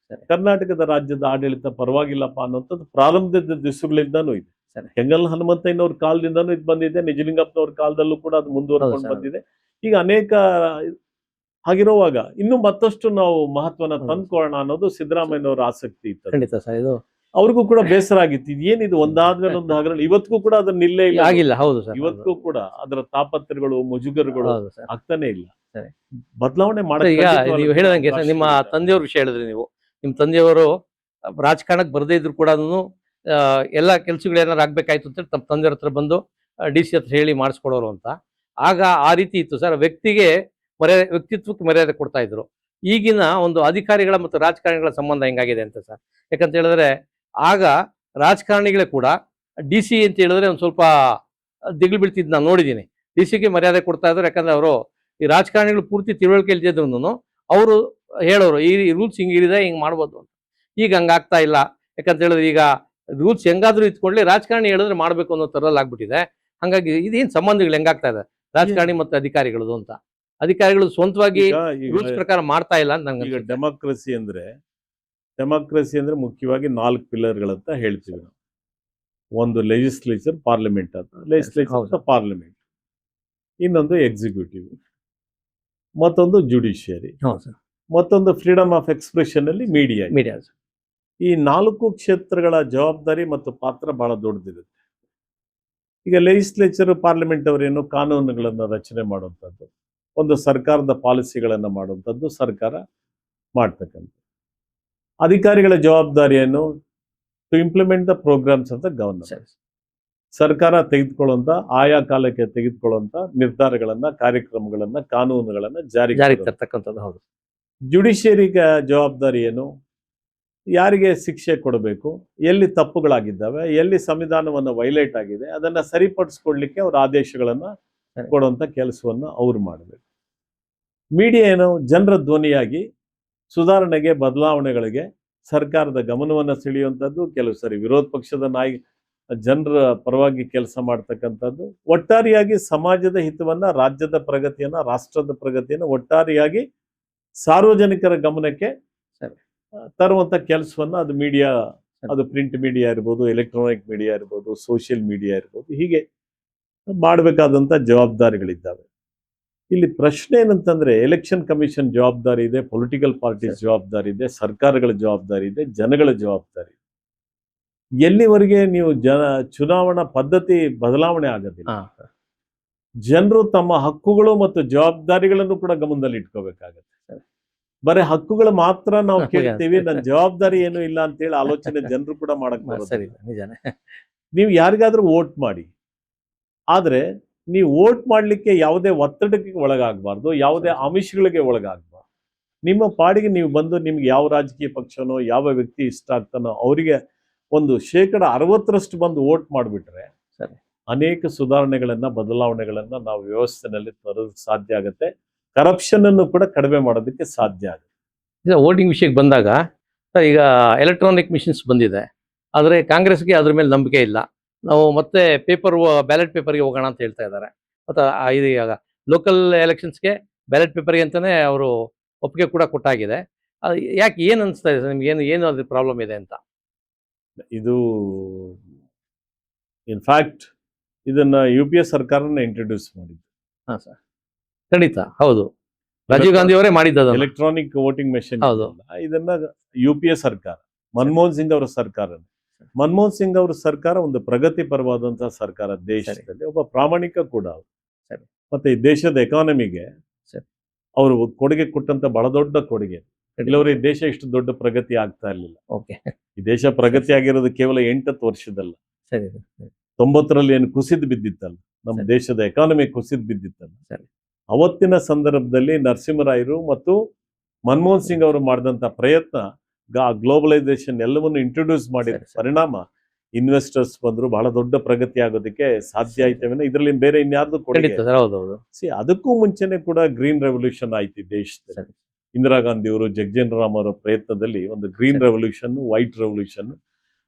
Speaker 1: ಕರ್ನಾಟಕದ ರಾಜ್ಯದ ಆಡಳಿತ ಪರವಾಗಿಲ್ಲಪ್ಪ ಅನ್ನುವಂಥದ್ದು ಪ್ರಾರಂಭದ ದಿವಸಗಳಿಂದನೂ ಇದೆ. ಕೆಂಗಲ್ ಹನುಮಂತಯ್ಯನವ್ರ ಕಾಲದಿಂದನೂ ಇದು ಬಂದಿದೆ, ನಿಜಲಿಂಗಪ್ಪನವ್ರ ಕಾಲದಲ್ಲೂ ಕೂಡ ಅದು ಮುಂದುವರ್ಕೊಂಡು ಬಂದಿದೆ. ಈಗ ಅನೇಕ ಹಾಗಿರುವಾಗ ಇನ್ನು ಮತ್ತಷ್ಟು ನಾವು ಮಹತ್ವನ ತಂದ್ಕೊಳ್ಳೋಣ ಅನ್ನೋದು ಸಿದ್ದರಾಮಯ್ಯನವರ ಆಸಕ್ತಿ ಇತ್ತು.
Speaker 2: ಖಂಡಿತ ಸರ್. ಇದು
Speaker 1: ಅವ್ರಿಗೂ ಕೂಡ ಬೇಸರ ಆಗಿತ್ತು, ಇದೇನಿದು ಒಂದಾದ್ಮೇಲೆ ಒಂದು ಹಗರಣ. ಇವತ್ತಿಗೂ ಕೂಡ ಅದನ್ನ ನಿಲ್ಲೇ ಇಲ್ಲ,
Speaker 2: ಆಗಿಲ್ಲ. ಹೌದು ಸರ್.
Speaker 1: ಇವತ್ತಿಗೂ ಕೂಡ ಅದರ ತಾಪತ್ರಗಳು, ಮುಜುಗರುಗಳು ಆಗ್ತಾನೆ ಇಲ್ಲ.
Speaker 2: ಸರಿ.
Speaker 1: ಬದಲಾವಣೆ
Speaker 2: ಈಗ ನೀವು ಹೇಳಿದಂಗೆ ನಿಮ್ಮ ತಂದೆಯವ್ರ ವಿಷಯ ಹೇಳಿದ್ರಿ. ನೀವು ನಿಮ್ಮ ತಂದೆಯವರು ರಾಜಕಾರಣಕ್ಕೆ ಬರದೇ ಇದ್ರು ಕೂಡ ಎಲ್ಲ ಕೆಲ್ಸಗಳು ಏನಾರು ಆಗ್ಬೇಕಾಯ್ತು ಅಂತ ತಮ್ಮ ತಂದೆಯವ್ರ ಹತ್ರ ಬಂದು DC ಹತ್ರ ಹೇಳಿ ಮಾಡಿಸ್ಕೊಡೋರು ಅಂತ. ಆಗ ಆ ರೀತಿ ಇತ್ತು ಸರ್. ವ್ಯಕ್ತಿತ್ವಕ್ಕೆ ಮರ್ಯಾದೆ ಕೊಡ್ತಾ ಇದ್ರು. ಈಗಿನ ಒಂದು ಅಧಿಕಾರಿಗಳ ಮತ್ತು ರಾಜಕಾರಣಿಗಳ ಸಂಬಂಧ ಹೆಂಗಾಗಿದೆ ಅಂತ ಸರ್. ಯಾಕಂತ ಹೇಳಿದ್ರೆ ಆಗ ರಾಜಕಾರಣಿಗಳೇ ಕೂಡ DC ಅಂತ ಹೇಳಿದ್ರೆ ಒಂದು ಸ್ವಲ್ಪ ದಿಗ್ಲು ಬೀಳ್ತಿದ್ದು ನಾನು ನೋಡಿದ್ದೀನಿ. DC ಮರ್ಯಾದೆ ಕೊಡ್ತಾ ಇದ್ರು. ಯಾಕಂದ್ರೆ ಅವರು ಈ ರಾಜಕಾರಣಿಗಳು ಪೂರ್ತಿ ತಿಳುವಳಿಕೆ ಇಲ್ದಿದ್ರು ಅವರು ಹೇಳೋರು, ಈ ರೂಲ್ಸ್ ಹಿಂಗಿದೆ, ಹಿಂಗೆ ಮಾಡ್ಬೋದು ಅಂತ. ಈಗ ಹಂಗಾಗ್ತಾ ಇಲ್ಲ. ಯಾಕಂತ ಹೇಳಿದ್ರೆ ಈಗ ರೂಲ್ಸ್ ಹೆಂಗಾದ್ರೂ ಇತ್ಕೊಳ್ಳಿ, ರಾಜಕಾರಣಿ ಹೇಳಿದ್ರೆ ಮಾಡ್ಬೇಕು ಅನ್ನೋ ಥರಲ್ಲಿ ಆಗ್ಬಿಟ್ಟಿದೆ. ಹಾಗಾಗಿ ಇದೇನು ಸಂಬಂಧಗಳು ಹೆಂಗಾಗ್ತಾ ಇದೆ ರಾಜಕಾರಣಿ ಮತ್ತು ಅಧಿಕಾರಿಗಳದು ಅಂತ. ಅಧಿಕಾರಿಗಳು ಸ್ವಂತವಾಗಿ ರೂಲ್ಸ್ ಪ್ರಕಾರ ಮಾಡ್ತಾ ಇಲ್ಲ ಅಂತ ನಂಗೆ.
Speaker 1: ಈಗ ಡೆಮಾಕ್ರಸಿ ಅಂದ್ರೆ ಮುಖ್ಯವಾಗಿ 4 ಪಿಲ್ಲರ್ಗಳಂತ ಹೇಳ್ತೀವಿ ನಾವು. ಒಂದು ಲೆಜಿಸ್ಲೇಚರ್, ಪಾರ್ಲಿಮೆಂಟ್ ಅಂತ. ಲೆಜಿಸ್ಲೇಚರ್ ಪಾರ್ಲಿಮೆಂಟ್, ಇನ್ನೊಂದು ಎಕ್ಸಿಕ್ಯೂಟಿವ್, ಮತ್ತೊಂದು ಜುಡಿಷಿಯರಿ, ಮತ್ತೊಂದು ಫ್ರೀಡಮ್ ಆಫ್ ಎಕ್ಸ್ಪ್ರೆಷನ್ ಅಲ್ಲಿ ಮೀಡಿಯಾ. ಈ 4 ಕ್ಷೇತ್ರಗಳ ಜವಾಬ್ದಾರಿ ಮತ್ತು ಪಾತ್ರ ಬಹಳ ದೊಡ್ಡದಿರುತ್ತೆ. ಈಗ ಲೆಜಿಸ್ಲೇಚರ್, ಪಾರ್ಲಿಮೆಂಟ್ ಅವರೇನು ಕಾನೂನುಗಳನ್ನು ರಚನೆ ಮಾಡುವಂಥದ್ದು, ಒಂದು ಸರ್ಕಾರದ ಪಾಲಿಸಿಗಳನ್ನು ಮಾಡುವಂಥದ್ದು ಸರ್ಕಾರ ಮಾಡ್ತಕ್ಕಂಥ. ಅಧಿಕಾರಿಗಳ ಜವಾಬ್ದಾರಿಯನ್ನು to implement the programmes of the government. ಸರ್ಕಾರ ತೆಗೆದುಕೊಳ್ಳುವಂತ, ಆಯಾ ಕಾಲಕ್ಕೆ ತೆಗೆದುಕೊಳ್ಳುವಂತ ನಿರ್ಧಾರಗಳನ್ನ, ಕಾರ್ಯಕ್ರಮಗಳನ್ನ, ಕಾನೂನುಗಳನ್ನ ಜಾರಿಗೆ ತರ್ತಕ್ಕಂಥದ್ದು.
Speaker 2: ಹೌದು.
Speaker 1: ಜುಡಿಷಿಯರಿಗೆ ಜವಾಬ್ದಾರಿ ಏನು, ಯಾರಿಗೆ ಶಿಕ್ಷೆ ಕೊಡಬೇಕು, ಎಲ್ಲಿ ತಪ್ಪುಗಳಾಗಿದ್ದಾವೆ, ಎಲ್ಲಿ ಸಂವಿಧಾನವನ್ನು ವೈಲೇಟ್ ಆಗಿದೆ, ಅದನ್ನ ಸರಿಪಡಿಸ್ಕೊಡ್ಲಿಕ್ಕೆ ಅವ್ರ ಆದೇಶಗಳನ್ನ ಕೊಡುವಂತ ಕೆಲಸವನ್ನ ಅವ್ರು ಮಾಡಬೇಕು. ಮೀಡಿಯಾ ಏನು, ಜನರ ಧ್ವನಿಯಾಗಿ ಸುಧಾರಣೆಗೆ, ಬದಲಾವಣೆಗಳಿಗೆ ಸರ್ಕಾರದ ಗಮನವನ್ನು ಸೆಳೆಯುವಂಥದ್ದು, ಕೆಲವು ಸರಿ ವಿರೋಧ ಪಕ್ಷದ ಜನರ ಪರವಾಗಿ ಕೆಲಸ ಮಾಡ್ತಕ್ಕಂಥದ್ದು. ಒಟ್ಟಾರೆಯಾಗಿ ಸಮಾಜದ ಹಿತವನ್ನ, ರಾಜ್ಯದ ಪ್ರಗತಿಯನ್ನ, ರಾಷ್ಟ್ರದ ಪ್ರಗತಿಯನ್ನ ಒಟ್ಟಾರೆಯಾಗಿ ಸಾರ್ವಜನಿಕರ ಗಮನಕ್ಕೆ ತರುವಂತ ಕೆಲಸವನ್ನ ಅದು ಮೀಡಿಯಾ, ಅದು ಪ್ರಿಂಟ್ ಮೀಡಿಯಾ ಇರ್ಬೋದು, ಎಲೆಕ್ಟ್ರಾನಿಕ್ ಮೀಡಿಯಾ ಇರ್ಬೋದು, ಸೋಷಿಯಲ್ ಮೀಡಿಯಾ ಇರ್ಬೋದು, ಹೀಗೆ ಮಾಡಬೇಕಾದಂತ ಜವಾಬ್ದಾರಿಗಳಿದ್ದಾವೆ. ಇಲ್ಲಿ ಪ್ರಶ್ನೆ ಏನಂತಂದ್ರೆ, ಎಲೆಕ್ಷನ್ ಕಮಿಷನ್ ಜವಾಬ್ದಾರಿ ಇದೆ, ಪೊಲಿಟಿಕಲ್ ಪಾರ್ಟೀಸ್ ಜವಾಬ್ದಾರಿ ಇದೆ, ಸರ್ಕಾರಗಳ ಜವಾಬ್ದಾರಿ ಇದೆ, ಜನಗಳ ಜವಾಬ್ದಾರಿ. ಎಲ್ಲಿವರೆಗೆ ನೀವು ಚುನಾವಣಾ ಪದ್ಧತಿ ಬದಲಾವಣೆ ಆಗೋದಿಲ್ಲ, ಜನರು ತಮ್ಮ ಹಕ್ಕುಗಳು ಮತ್ತು ಜವಾಬ್ದಾರಿಗಳನ್ನು ಕೂಡ ಗಮನದಲ್ಲಿ ಇಟ್ಕೋಬೇಕಾಗತ್ತೆ. ಬರೀ ಹಕ್ಕುಗಳು ಮಾತ್ರ ನಾವು ಕೇಳ್ತೀವಿ, ನನ್ನ ಜವಾಬ್ದಾರಿ ಏನು ಇಲ್ಲ ಅಂತ ಹೇಳಿ ಆಲೋಚನೆ ಜನರು ಕೂಡ ಮಾಡಕ್ ಬರೋದಿಲ್ಲ. ನೀವು ಯಾರಿಗಾದ್ರೂ ವೋಟ್ ಮಾಡಿ, ಆದ್ರೆ ನೀವು ವೋಟ್ ಮಾಡ್ಲಿಕ್ಕೆ ಯಾವುದೇ ಒತ್ತಡಕ್ಕೆ ಒಳಗಾಗಬಾರ್ದು, ಯಾವುದೇ ಆಮಿಷಗಳಿಗೆ ಒಳಗಾಗಬಾರ್ದು. ನಿಮ್ಮ ಪಾಡಿಗೆ ನೀವು ಬಂದು, ನಿಮ್ಗೆ ಯಾವ ರಾಜಕೀಯ ಪಕ್ಷನೋ, ಯಾವ ವ್ಯಕ್ತಿ ಇಷ್ಟ ಆಗ್ತಾನೋ ಅವರಿಗೆ ಒಂದು 60% ಬಂದು ವೋಟ್ ಮಾಡಿಬಿಟ್ರೆ ಅನೇಕ ಸುಧಾರಣೆಗಳನ್ನ, ಬದಲಾವಣೆಗಳನ್ನ ನಾವು ವ್ಯವಸ್ಥೆನಲ್ಲಿ ತರೋದಕ್ಕೆ ಸಾಧ್ಯ ಆಗುತ್ತೆ. ಕರಪ್ಷನ್ ಅನ್ನು ಕೂಡ ಕಡಿಮೆ ಮಾಡೋದಕ್ಕೆ ಸಾಧ್ಯ ಆಗುತ್ತೆ.
Speaker 2: ಈಗ ವೋಟಿಂಗ್ ವಿಷಯಕ್ಕೆ ಬಂದಾಗ ಸರ್, ಈಗ ಎಲೆಕ್ಟ್ರಾನಿಕ್ ಮಿಷಿನ್ಸ್ ಬಂದಿದೆ, ಆದರೆ ಕಾಂಗ್ರೆಸ್ಗೆ ಅದ್ರ ಮೇಲೆ ನಂಬಿಕೆ ಇಲ್ಲ. ನಾವು ಮತ್ತೆ ಬ್ಯಾಲೆಟ್ ಪೇಪರ್ಗೆ ಹೋಗೋಣ ಅಂತ ಹೇಳ್ತಾ ಇದ್ದಾರೆ. ಮತ್ತು ಇದು ಈಗ ಲೋಕಲ್ ಎಲೆಕ್ಷನ್ಸ್ಗೆ ಬ್ಯಾಲೆಟ್ ಪೇಪರ್ಗೆ ಅಂತಲೇ ಅವರು ಒಪ್ಪಿಗೆ ಕೂಡ ಕೊಟ್ಟಾಗಿದೆ. ಅದು ಯಾಕೆ, ಏನು ಅನಿಸ್ತಾ ಇದೆ ಸರ್ ನಿಮ್ಗೆ, ಏನು ಅದ್ರ ಪ್ರಾಬ್ಲಮ್ ಇದೆ ಅಂತ?
Speaker 1: ಇದು ಇನ್ಫ್ಯಾಕ್ಟ್ ಇದನ್ನ UPA ಸರ್ಕಾರನ ಇಂಟ್ರೊಡ್ಯೂಸ್ ಮಾಡಿದ್ದು.
Speaker 2: ಹಾಂ ಸರ್, ಖಂಡಿತ ಹೌದು. ರಾಜೀವ್ ಗಾಂಧಿ ಅವರೇ ಮಾಡಿದ್ದು
Speaker 1: ಎಲೆಕ್ಟ್ರಾನಿಕ್ ವೋಟಿಂಗ್ ಮೆಷಿನ್.
Speaker 2: ಹೌದು.
Speaker 1: ಇದನ್ನ UPA ಸರ್ಕಾರ, ಮನಮೋಹನ್ ಸಿಂಗ್ ಅವರ ಸರ್ಕಾರ. ಮನಮೋಹನ್ ಸಿಂಗ್ ಅವರ ಸರ್ಕಾರ ಒಂದು ಪ್ರಗತಿ ಪರವಾದಂತಹ ಸರ್ಕಾರ, ದೇಶದಲ್ಲಿ ಒಬ್ಬ ಪ್ರಾಮಾಣಿಕ ಕೂಡ ಅವರು.
Speaker 2: ಸರಿ.
Speaker 1: ಮತ್ತೆ ಈ ದೇಶದ ಎಕಾನಮಿಗೆ
Speaker 2: ಸರಿ.
Speaker 1: ಅವರು ಕೊಡುಗೆ ಕೊಟ್ಟಂತ ಬಹಳ ದೊಡ್ಡ ಕೊಡುಗೆ. ಇಲ್ಲವರೆ ಈ ದೇಶ ಇಷ್ಟು ದೊಡ್ಡ ಪ್ರಗತಿ ಆಗ್ತಾ ಇರಲಿಲ್ಲ.
Speaker 2: ಓಕೆ.
Speaker 1: ಈ ದೇಶ ಪ್ರಗತಿ ಆಗಿರೋದು ಕೇವಲ 8 ವರ್ಷದಲ್ಲ.
Speaker 2: ಸರಿ.
Speaker 1: 90ರಲ್ಲಿ ಏನು ಕುಸಿದು ಬಿದ್ದಿತ್ತಲ್ಲ, ನಮ್ಮ
Speaker 2: ಸರಿ.
Speaker 1: ದೇಶದ ಎಕಾನಮಿ ಕುಸಿದು ಬಿದ್ದಿತ್ತಲ್ಲ,
Speaker 2: ಸರಿ.
Speaker 1: ಅವತ್ತಿನ ಸಂದರ್ಭದಲ್ಲಿ ನರಸಿಂಹರಾಯರು ಮತ್ತು ಮನಮೋಹನ್ ಸಿಂಗ್ ಅವರು ಮಾಡಿದಂತ ಪ್ರಯತ್ನ, ಗ್ಲೋಬಲೈಸೇಷನ್ ಎಲ್ಲವನ್ನು ಇಂಟ್ರೊಡ್ಯೂಸ್ ಮಾಡಿದ
Speaker 2: ಸರಿ.
Speaker 1: ಪರಿಣಾಮ ಇನ್ವೆಸ್ಟರ್ಸ್ ಬಂದ್ರು, ಬಹಳ ದೊಡ್ಡ ಪ್ರಗತಿ ಆಗೋದಕ್ಕೆ ಸಾಧ್ಯ ಆಯ್ತೇವೆ. ಇದರಲ್ಲಿ ಬೇರೆ ಇನ್ಯಾರ್ದು ಕೊಡುಗೆ.
Speaker 2: ಖಂಡಿತ ಸರ್, ಹೌದೌದು.
Speaker 1: ಅದಕ್ಕೂ ಮುಂಚೆನೆ ಕೂಡ ಗ್ರೀನ್ ರೆವಲ್ಯೂಷನ್ ಆಯ್ತು ಈ ದೇಶದಲ್ಲಿ.
Speaker 2: ಸರಿ.
Speaker 1: ಇಂದಿರಾ ಗಾಂಧಿ ಅವರು, ಜಗಜೀವನ್ ರಾಮ್ ಅವರ ಪ್ರಯತ್ನದಲ್ಲಿ ಒಂದು ಗ್ರೀನ್ ರೆವಲ್ಯೂಷನ್, ವೈಟ್ ರೆವಲ್ಯೂಷನ್,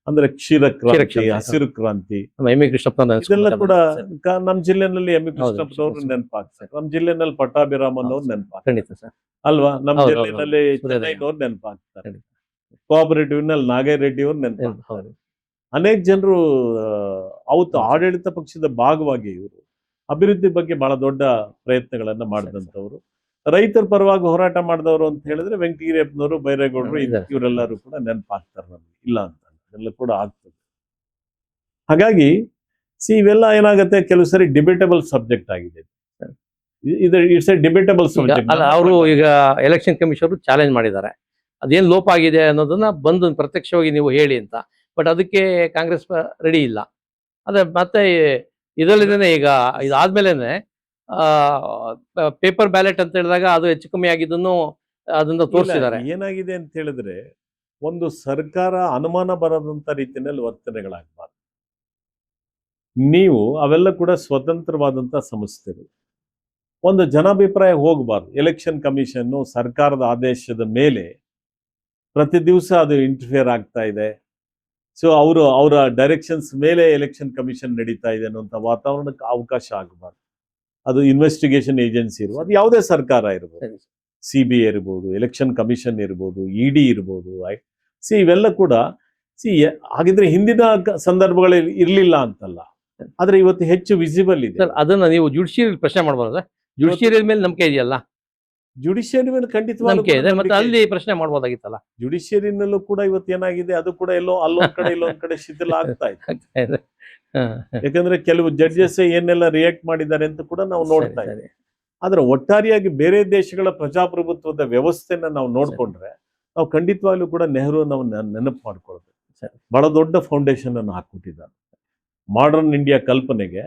Speaker 1: ಅಂದ್ರೆ ಕ್ಷೀರ ಕ್ರಾಂತಿ, ಹಸಿರು ಕ್ರಾಂತಿ,
Speaker 2: ನಮ್ಮ ಎಂ.ವಿ. ಕೃಷ್ಣಪ್ಪ
Speaker 1: ಇದೆಲ್ಲ ಕೂಡ
Speaker 2: ಸರಿ.
Speaker 1: ನಮ್ಮ ಜಿಲ್ಲೆನಲ್ಲಿ ಎಂ.ವಿ.
Speaker 2: ಹೌದು,
Speaker 1: ಕೃಷ್ಣಪ್ಪನವರು
Speaker 2: ಸರಿ.
Speaker 1: ನೆನಪಾಗ್ತಾರೆ. ನಮ್ಮ ಜಿಲ್ಲೆನಲ್ಲಿ ಪಟ್ಟಾಭಿರಾಮನ್ ಅವ್ರು ನೆನಪಾಗ್ತಾರೆ
Speaker 2: ಖಂಡಿತ ಸರ್.
Speaker 1: ಅಲ್ವಾ? ನಮ್ಮ
Speaker 2: ಹೌದು,
Speaker 1: ಜಿಲ್ಲೆನಲ್ಲಿ
Speaker 2: ಹೌದು.
Speaker 1: ಚೆನ್ನೈನವ್ರು ನೆನಪಾಗ್ತಾರೆ.
Speaker 2: ಖಂಡಿತ.
Speaker 1: ಕೋಆಪರೇಟಿವ್ ನಲ್ಲಿ ನಾಗೇರೆಡ್ಡಿ ಅವ್ರು ನೆನಪಾಗ್ತಾರೆ.
Speaker 2: ಹೌದು.
Speaker 1: ಅನೇಕ ಜನರು ಅವತ್ತು ಆಡಳಿತ ಪಕ್ಷದ ಭಾಗವಾಗಿ ಇವರು ಅಭಿವೃದ್ಧಿ ಬಗ್ಗೆ ಬಹಳ ದೊಡ್ಡ ಪ್ರಯತ್ನಗಳನ್ನ ಮಾಡಿದಂಥವ್ರು. ರೈತರ ಪರವಾಗಿ ಹೋರಾಟ ಮಾಡಿದವರು ಅಂತ ಹೇಳಿದ್ರೆ ವೆಂಕಟಗಿರಿಯಪ್ಪನವರು, ಬೈರೇಗೌಡರು, ಇವರೆಲ್ಲರೂ ಕೂಡ ನೆನಪಾಗ್ತಾರೆ ನಮ್ಗೆ. ಇಲ್ಲ ಅಂತ ಎಲ್ಲ ಕೂಡ ಆಗ್ತದೆ. ಹಾಗಾಗಿ ಇವೆಲ್ಲ ಏನಾಗುತ್ತೆ, ಕೆಲವು ಸರಿ ಡಿಬೇಟಬಲ್ ಸಬ್ಜೆಕ್ಟ್ ಆಗಿದೆ. It's A debatable subject.
Speaker 2: ಅಲ್ಲ, ಅವರು ಈಗ ಎಲೆಕ್ಷನ್ ಕಮಿಷನ್ ಚಾಲೆಂಜ್ ಮಾಡಿದ್ದಾರೆ, ಅದೇನು ಲೋಪ ಆಗಿದೆ ಅನ್ನೋದನ್ನ ಬಂದು ಪ್ರತ್ಯಕ್ಷವಾಗಿ ನೀವು ಹೇಳಿ ಅಂತ. ಬಟ್ ಅದಕ್ಕೆ ಕಾಂಗ್ರೆಸ್ ರೆಡಿ ಇಲ್ಲ. ಅದೇ ಮತ್ತೆ ಇದರಲ್ಲಿದ್ದೇನೆ, ಈಗ ಇದಾದ್ಮೇಲೆ ಪೇಪರ್ ಬ್ಯಾಲೆಟ್ ಅಂತ ಹೇಳಿದಾಗ ಅದು ಹೆಚ್ಚು ಕಮ್ಮಿ ಆಗಿದ್ದನ್ನು ಅದನ್ನ ತೋರಿಸಿದ್ದಾರೆ.
Speaker 1: ಏನಾಗಿದೆ ಅಂತ ಹೇಳಿದ್ರೆ, ಒಂದು ಸರ್ಕಾರ ಅನುಮಾನ ಬರದಂತ ರೀತಿಯಲ್ಲಿ ವರ್ತನೆಗಳಾಗಬಾರ್ದು. ನೀವು ಅವೆಲ್ಲ ಕೂಡ ಸ್ವತಂತ್ರವಾದಂತ ಸಂಸ್ಥೆಗಳು, ಒಂದು ಜನಾಭಿಪ್ರಾಯ ಹೋಗಬಾರ್ದು. ಎಲೆಕ್ಷನ್ ಕಮಿಷನ್ ಸರ್ಕಾರದ ಆದೇಶದ ಮೇಲೆ ಪ್ರತಿ ದಿವಸ ಅದು ಇಂಟರ್ಫಿಯರ್ ಆಗ್ತಾ ಇದೆ. ಅವರ ಡೈರೆಕ್ಷನ್ಸ್ ಮೇಲೆ ಎಲೆಕ್ಷನ್ ಕಮಿಷನ್ ನಡೀತಾ ಇದೆ ಅನ್ನುವಂಥ ವಾತಾವರಣಕ್ಕೆ ಅವಕಾಶ ಆಗಬಾರ್ದು. ಅದು ಇನ್ವೆಸ್ಟಿಗೇಷನ್ ಏಜೆನ್ಸಿ ಇರ್ಬೋದು, ಅದು ಯಾವುದೇ ಸರ್ಕಾರ ಇರ್ಬೋದು, CBI ಇರ್ಬೋದು, ಎಲೆಕ್ಷನ್ ಕಮಿಷನ್ ಇರ್ಬೋದು, ED ಇರ್ಬೋದು. ಇವೆಲ್ಲ ಕೂಡ ಹಾಗಿದ್ರೆ ಹಿಂದಿನ ಸಂದರ್ಭಗಳಲ್ಲಿ ಇರ್ಲಿಲ್ಲ ಅಂತಲ್ಲ, ಆದ್ರೆ ಇವತ್ತು ಹೆಚ್ಚು ವಿಸಿಬಲ್ ಇದೆ.
Speaker 2: ಅದನ್ನ ನೀವು ಜುಡಿಷಿಯರಿ ಪ್ರಶ್ನೆ ಮಾಡ್ಬೋದು ಸರ್. ಜುಡಿಷಿಯರಿ ಮೇಲೆ ನಂಬಿಕೆ ಇದೆಯಲ್ಲ?
Speaker 1: ಜುಡಿಷಿಯರಿ ಮೇಲೆ ಖಂಡಿತವಾಗಿ
Speaker 2: ನಂಬಿಕೆ ಇದೆ, ಮತ್ತೆ ಅಲ್ಲಿ ಪ್ರಶ್ನೆ ಮಾಡ್ಬೋದಾಗಿತ್ತಲ್ಲ.
Speaker 1: ಜುಡಿಷಿಯರಿನಲ್ಲೂ ಕೂಡ ಇವತ್ತು ಏನಾಗಿದೆ, ಅದು ಕೂಡ ಅಲ್ಲೊಂದ್ ಕಡೆ ಇಲ್ಲೊಂದ್ ಕಡೆ ಶಿಥಿಲ ಆಗ್ತಾ ಇದೆ. ಯಾಕಂದ್ರೆ ಕೆಲವು ಜಡ್ಜಸ್ ಏನೆಲ್ಲ ರಿಯಾಕ್ಟ್ ಮಾಡಿದ್ದಾರೆ ಅಂತ ಕೂಡ ನಾವು ನೋಡ್ತಾ ಇದ್ದೀವಿ. ಆದ್ರೆ ಒಟ್ಟಾರೆಯಾಗಿ ಬೇರೆ ದೇಶಗಳ ಪ್ರಜಾಪ್ರಭುತ್ವದ ವ್ಯವಸ್ಥೆನ ನಾವು ನೋಡ್ಕೊಂಡ್ರೆ ನಾವು ಖಂಡಿತವಾಗ್ಲೂ ಕೂಡ ನೆಹರು ನಾವು ನೆನಪು ಮಾಡ್ಕೊಳ್ಬೇಕು. ಬಹಳ ದೊಡ್ಡ ಫೌಂಡೇಶನ್ ಅನ್ನು ಹಾಕ್ಬಿಟ್ಟಿದ್ದಾರೆ ಮಾಡರ್ನ್ ಇಂಡಿಯಾ ಕಲ್ಪನೆಗೆ.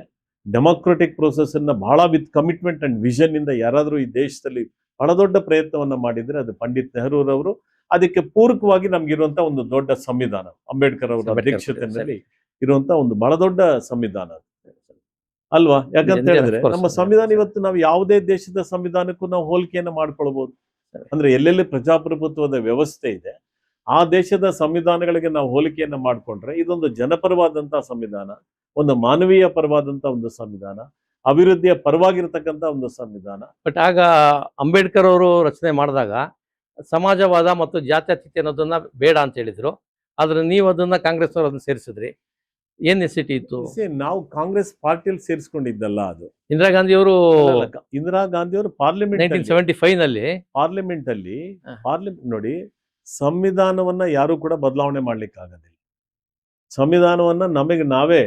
Speaker 1: ಡೆಮಾಕ್ರೆಟಿಕ್ ಪ್ರೋಸೆಸ್ ಅನ್ನ ಬಹಳ ವಿತ್ ಕಮಿಟ್ಮೆಂಟ್ ಅಂಡ್ ವಿಷನ್ ಇಂದ ಯಾರಾದ್ರೂ ಈ ದೇಶದಲ್ಲಿ ಬಹಳ ದೊಡ್ಡ ಪ್ರಯತ್ನವನ್ನ ಮಾಡಿದ್ರೆ ಅದು ಪಂಡಿತ್ ನೆಹರೂರವರು. ಅದಕ್ಕೆ ಪೂರಕವಾಗಿ ನಮ್ಗಿರುವಂತ ಒಂದು ದೊಡ್ಡ ಸಂವಿಧಾನ, ಅಂಬೇಡ್ಕರ್ ಅವರ ಅಧ್ಯಕ್ಷತೆಯಲ್ಲಿ ಇರುವಂತ ಒಂದು ಬಹಳ ದೊಡ್ಡ ಸಂವಿಧಾನ ಅಲ್ವಾ? ಯಾಕಂತ ಹೇಳಿದ್ರೆ ನಮ್ಮ ಸಂವಿಧಾನ ಇವತ್ತು ನಾವು ಯಾವುದೇ ದೇಶದ ಸಂವಿಧಾನಕ್ಕೂ ನಾವು ಹೋಲಿಕೆಯನ್ನ ಮಾಡ್ಕೊಳ್ಬಹುದು. ಅಂದ್ರೆ ಎಲ್ಲೆಲ್ಲಿ ಪ್ರಜಾಪ್ರಭುತ್ವದ ವ್ಯವಸ್ಥೆ ಇದೆ ಆ ದೇಶದ ಸಂವಿಧಾನಗಳಿಗೆ ನಾವು ಹೋಲಿಕೆಯನ್ನ ಮಾಡ್ಕೊಂಡ್ರೆ ಇದೊಂದು ಜನಪರವಾದಂತಹ ಸಂವಿಧಾನ, ಒಂದು ಮಾನವೀಯ ಪರವಾದಂತಹ ಒಂದು ಸಂವಿಧಾನ, ಅಭಿವೃದ್ಧಿಯ ಪರವಾಗಿರ್ತಕ್ಕಂಥ ಒಂದು ಸಂವಿಧಾನ.
Speaker 2: ಬಟ್ ಆಗ ಅಂಬೇಡ್ಕರ್ ಅವರು ರಚನೆ ಮಾಡಿದಾಗ ಸಮಾಜವಾದ ಮತ್ತು ಜಾತ್ಯತೀತ ಅನ್ನೋದನ್ನ ಬೇಡ ಅಂತ ಹೇಳಿದ್ರು. ಆದ್ರೆ ನೀವು ಅದನ್ನ ಕಾಂಗ್ರೆಸ್ ಅವರು ಅದನ್ನ ಸೇರಿಸಿದ್ರಿ. ಏನ್ ನೆಸಿಟಿ ಇತ್ತು?
Speaker 1: ನಾವು ಕಾಂಗ್ರೆಸ್ ಪಾರ್ಟಿಯಲ್ಲಿ ಸೇರಿಸ್ಕೊಂಡಿದ್ದಲ್ಲ. ಅದು
Speaker 2: ಇಂದಿರಾ ಗಾಂಧಿ ಅವರು
Speaker 1: ಪಾರ್ಲಿಮೆಂಟ್
Speaker 2: 1975 ನಲ್ಲಿ
Speaker 1: ಪಾರ್ಲಿಮೆಂಟ್ ನೋಡಿ, ಸಂವಿಧಾನವನ್ನ ಯಾರು ಕೂಡ ಬದಲಾವಣೆ ಮಾಡ್ಲಿಕ್ಕೆ ಆಗೋದಿಲ್ಲ. ಸಂವಿಧಾನವನ್ನ ನಮಗೆ ನಾವೇ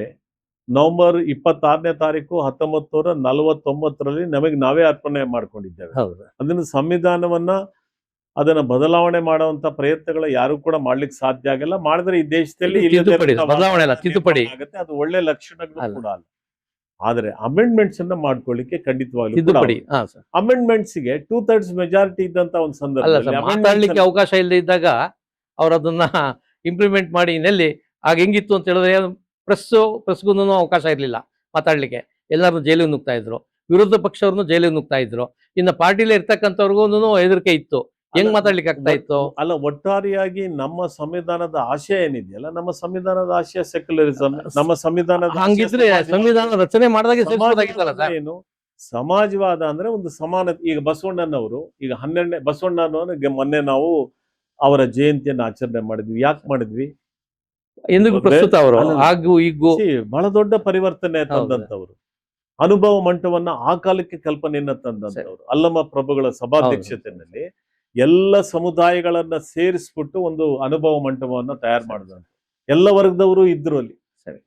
Speaker 1: ನವೆಂಬರ್ 26ನೇ ತಾರೀಕು 1949ರಲ್ಲಿ ನಮಗೆ ನಾವೇ ಅರ್ಪಣೆ ಮಾಡ್ಕೊಂಡಿದ್ದೇವೆ. ಅದನ್ನ ಸಂವಿಧಾನವನ್ನ ಅದನ್ನ ಬದಲಾವಣೆ ಮಾಡುವಂತ ಪ್ರಯತ್ನಗಳು ಯಾರು ಕೂಡ ಮಾಡ್ಲಿಕ್ಕೆ ಸಾಧ್ಯ ಆಗಲ್ಲ. ಮಾಡಿದ್ರೆ ಈ ದೇಶದಲ್ಲಿ
Speaker 2: ತಿದ್ದುಪಡಿ
Speaker 1: ಆಗುತ್ತೆ, ಅದು ಒಳ್ಳೆ ಲಕ್ಷಣಗಳು ಕೂಡ ಅಲ್ಲ. ಆದ್ರೆ ಅಮೆಂಡ್ಮೆಂಟ್ಸ್ ಅನ್ನ ಮಾಡ್ಕೊಳ್ಳಿಕ್ಕೆ ಖಂಡಿತವಾಗ್ಲೂ ಅಮೆಂಡ್ಮೆಂಟ್ಸ್ ಗೆ 2/3 ಮೆಜಾರಿಟಿ ಇದ್ದಂತ ಒಂದು ಸಂದರ್ಭದಲ್ಲಿ
Speaker 2: ಮಾತಾಡ್ಲಿಕ್ಕೆ ಅವಕಾಶ ಇಲ್ಲದೆ ಇದ್ದಾಗ ಅವ್ರು ಅದನ್ನ ಇಂಪ್ಲಿಮೆಂಟ್ ಮಾಡಿ ನೆಲ್ಲಿ ಆಗ ಹೆಂಗಿತ್ತು ಅಂತ ಹೇಳಿದ್ರೆ ಪ್ರೆಸ್ಗೂ ಅವಕಾಶ ಇರಲಿಲ್ಲ ಮಾತಾಡ್ಲಿಕ್ಕೆ, ಎಲ್ಲರೂ ಜೈಲಿಗೆ ನುಗ್ತಾ ಇದ್ರು. ವಿರೋಧ ಪಕ್ಷವ್ರನ್ನು ಜೈಲಿಗೆ ನುಗ್ತಾ ಇದ್ರು. ಇನ್ನು ಪಾರ್ಟಿಲಿ ಇರ್ತಕ್ಕಂಥವ್ರಿಗೂ ಹೆದರಿಕೆ ಇತ್ತು, ಹೆಂಗ್ ಮಾತಾಡ್ಲಿಕ್ಕೆ ಆಗ್ತಾ ಇತ್ತು.
Speaker 1: ಅಲ್ಲ, ಒಟ್ಟಾರೆಯಾಗಿ ನಮ್ಮ ಸಂವಿಧಾನದ ಆಶಯ ಏನಿದೆಯಲ್ಲ, ನಮ್ಮ ಸಂವಿಧಾನದ ಆಶಯ ಸೆಕ್ಯುಲರಿಸಂ, ನಮ್ಮ ಸಂವಿಧಾನದ ಆಶಯ
Speaker 2: ಹಂಗಿದ್ರೆ ಸಂವಿಧಾನ ರಚನೆ ಮಾಡಿದಾಗ ಸೇರಿಸಬಹುದಾಗಿತ್ತಲ್ಲ ಸರ್.
Speaker 1: ಏನು ಸಮಾಜವಾದ ಅಂದ್ರೆ ಒಂದು ಸಮಾನತೆ. ಈಗ ಬಸವಣ್ಣನವರು, ಈಗ 12ನೇ ಬಸವಣ್ಣನವರಿಗೆ ಮೊನ್ನೆ ನಾವು ಅವರ ಜಯಂತಿಯನ್ನು ಆಚರಣೆ ಮಾಡಿದ್ವಿ. ಯಾಕೆ ಮಾಡಿದ್ವಿ?
Speaker 2: ಎಂದಿಗೂ ಪ್ರಸ್ತುತ ಅವರು ಹಾಗೂ ಈಗೂ
Speaker 1: ಬಹಳ ದೊಡ್ಡ ಪರಿವರ್ತನೆ ತಂದಂತವ್ರು, ಅನುಭವ ಮಂಟಪವನ್ನ ಆ ಕಾಲಕ್ಕೆ ಕಲ್ಪನೆಯನ್ನ ತಂದಂತವ್ರು. ಅಲ್ಲಮ ಪ್ರಭುಗಳ ಸಭಾಧ್ಯಕ್ಷತೆಯಲ್ಲಿ ಎಲ್ಲ ಸಮುದಾಯಗಳನ್ನ ಸೇರಿಸ್ಬಿಟ್ಟು ಒಂದು ಅನುಭವ ಮಂಟಪವನ್ನ ತಯಾರು ಮಾಡಿದಂತ ಎಲ್ಲ ವರ್ಗದವರು ಇದ್ರು ಅಲ್ಲಿ.
Speaker 2: ಸರಿ,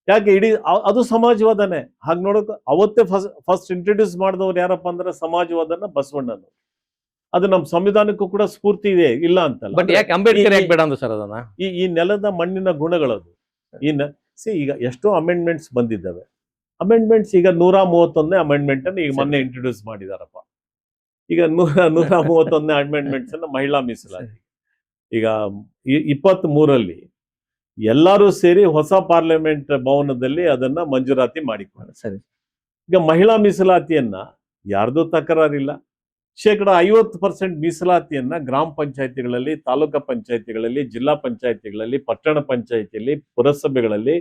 Speaker 1: ಯಾಕೆ ಇಡೀ ಅದು ಸಮಾಜವಾದನೆ. ಹಾಗೆ ನೋಡಕ್ ಅವತ್ತೇ ಫಸ್ಟ್ ಇಂಟ್ರೊಡ್ಯೂಸ್ ಮಾಡಿದವ್ರು ಯಾರಪ್ಪ ಅಂದ್ರೆ ಸಮಾಜವಾದನ ಬಸವಣ್ಣನ. ಅದು ನಮ್ಮ ಸಂವಿಧಾನಕ್ಕೂ ಕೂಡ ಸ್ಫೂರ್ತಿ ಇದೆ, ಇಲ್ಲ ಅಂತಲ್ಲ.
Speaker 2: ಬಟ್ ಯಾಕೆ ಅಂಬೇಡ್ಕರ್ ಯಾಕೆ ಬೇಡ ಅಂದ್ರು ಸರ್ ಅದನ್ನ?
Speaker 1: ಈ ನೆಲದ ಮಣ್ಣಿನ ಗುಣಗಳದು. ಈಗ ಎಷ್ಟೋ ಅಮೆಂಡ್ಮೆಂಟ್ಸ್ ಬಂದಿದ್ದಾವೆ. ಅಮೆಂಡ್ಮೆಂಟ್ಸ್ ಈಗ 131ನೇ ಅಮೆಂಡ್ಮೆಂಟ್ ಅನ್ನು ಈಗ ಮೊನ್ನೆ ಇಂಟ್ರೊಡ್ಯೂಸ್ ಮಾಡಿದಾರಪ್ಪ. ಈಗ 131ನೇ ಅಮೆಂಡ್ಮೆಂಟ್ಸ್ ಅನ್ನ ಮಹಿಳಾ ಮೀಸಲಾತಿ ಈಗ 23ರಲ್ಲಿ ಎಲ್ಲರೂ ಸೇರಿ ಹೊಸ ಪಾರ್ಲಿಮೆಂಟ್ ಭವನದಲ್ಲಿ ಅದನ್ನ ಮಂಜೂರಾತಿ ಮಾಡಿಕೊಂಡು.
Speaker 2: ಸರಿ,
Speaker 1: ಈಗ ಮಹಿಳಾ ಮೀಸಲಾತಿಯನ್ನ ಯಾರ್ದು ತಕರಾರಿಲ್ಲ. 50% ಮೀಸಲಾತಿಯನ್ನ ಗ್ರಾಮ ಪಂಚಾಯತಿಗಳಲ್ಲಿ, ತಾಲೂಕಾ ಪಂಚಾಯತಿಗಳಲ್ಲಿ, ಜಿಲ್ಲಾ ಪಂಚಾಯತಿಗಳಲ್ಲಿ, ಪಟ್ಟಣ ಪಂಚಾಯತಿಯಲ್ಲಿ, ಪುರಸಭೆಗಳಲ್ಲಿ,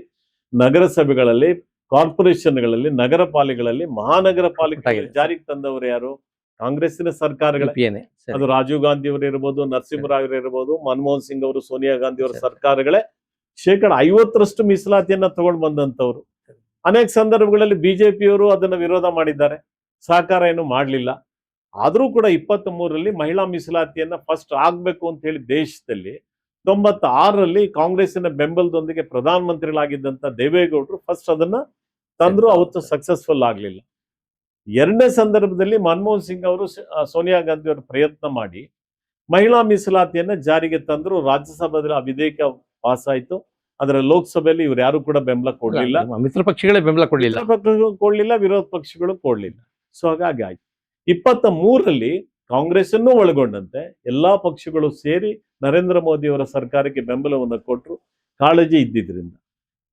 Speaker 1: ನಗರಸಭೆಗಳಲ್ಲಿ, ಕಾರ್ಪೊರೇಷನ್ಗಳಲ್ಲಿ, ನಗರ ಪಾಲಿಕೆಗಳಲ್ಲಿ, ಮಹಾನಗರ ಪಾಲಿಕೆಗಳಲ್ಲಿ ಜಾರಿಗೆ ತಂದವರು ಯಾರು? ಕಾಂಗ್ರೆಸ್ಸಿನ ಸರ್ಕಾರಗಳ. ಅದು ರಾಜೀವ್ ಗಾಂಧಿ ಅವರು ಇರ್ಬೋದು, ನರಸಿಂಹರಾವ್ ಅವರು ಇರ್ಬೋದು, ಮನಮೋಹನ್ ಸಿಂಗ್ ಅವರು, ಸೋನಿಯಾ ಗಾಂಧಿ ಅವರ ಸರ್ಕಾರಗಳೇ 50% ಮೀಸಲಾತಿಯನ್ನ ತಗೊಂಡು ಬಂದಂತವ್ರು. ಅನೇಕ ಸಂದರ್ಭಗಳಲ್ಲಿ ಬಿಜೆಪಿಯವರು ಅದನ್ನ ವಿರೋಧ ಮಾಡಿದ್ದಾರೆ, ಸಹಕಾರ ಏನು ಮಾಡಲಿಲ್ಲ. ಆದ್ರೂ ಕೂಡ 23ರಲ್ಲಿ ಮಹಿಳಾ ಮೀಸಲಾತಿಯನ್ನ ಫಸ್ಟ್ ಆಗ್ಬೇಕು ಅಂತ ಹೇಳಿ ದೇಶದಲ್ಲಿ 96ರಲ್ಲಿ ಕಾಂಗ್ರೆಸ್ಸಿನ ಬೆಂಬಲದೊಂದಿಗೆ ಪ್ರಧಾನಮಂತ್ರಿಗಳಾಗಿದ್ದಂತ ದೇವೇಗೌಡರು ಫಸ್ಟ್ ಅದನ್ನ ತಂದ್ರು. ಅವತ್ತು ಸಕ್ಸಸ್ಫುಲ್ ಆಗ್ಲಿಲ್ಲ. ಎರಡನೇ ಸಂದರ್ಭದಲ್ಲಿ ಮನಮೋಹನ್ ಸಿಂಗ್ ಅವರು, ಸೋನಿಯಾ ಗಾಂಧಿ ಅವರು ಪ್ರಯತ್ನ ಮಾಡಿ ಮಹಿಳಾ ಮೀಸಲಾತಿಯನ್ನ ಜಾರಿಗೆ ತಂದ್ರು. ರಾಜ್ಯಸಭೆಯಲ್ಲಿ ಆ ವಿಧೇಯಕ ಪಾಸ್ ಆಯ್ತು. ಅದರ ಲೋಕಸಭೆಯಲ್ಲಿ ಇವ್ರು ಯಾರು ಕೂಡ ಬೆಂಬಲ ಕೊಡ್ಲಿಲ್ಲ.
Speaker 2: ಮಿತ್ರ ಪಕ್ಷಗಳೇ ಬೆಂಬಲ
Speaker 1: ಕೊಡ್ಲಿಲ್ಲ, ವಿರೋಧ ಪಕ್ಷಗಳು ಕೊಡ್ಲಿಲ್ಲ. ಸೊ ಹಾಗಾಗಿ ಆಯ್ತು. 23ರಲ್ಲಿ ಕಾಂಗ್ರೆಸ್ ಅನ್ನು ಒಳಗೊಂಡಂತೆ ಎಲ್ಲಾ ಪಕ್ಷಗಳು ಸೇರಿ ನರೇಂದ್ರ ಮೋದಿ ಅವರ ಸರ್ಕಾರಕ್ಕೆ ಬೆಂಬಲವನ್ನು ಕೊಟ್ಟರು, ಕಾಳಜಿ ಇದ್ದಿದ್ರಿಂದ.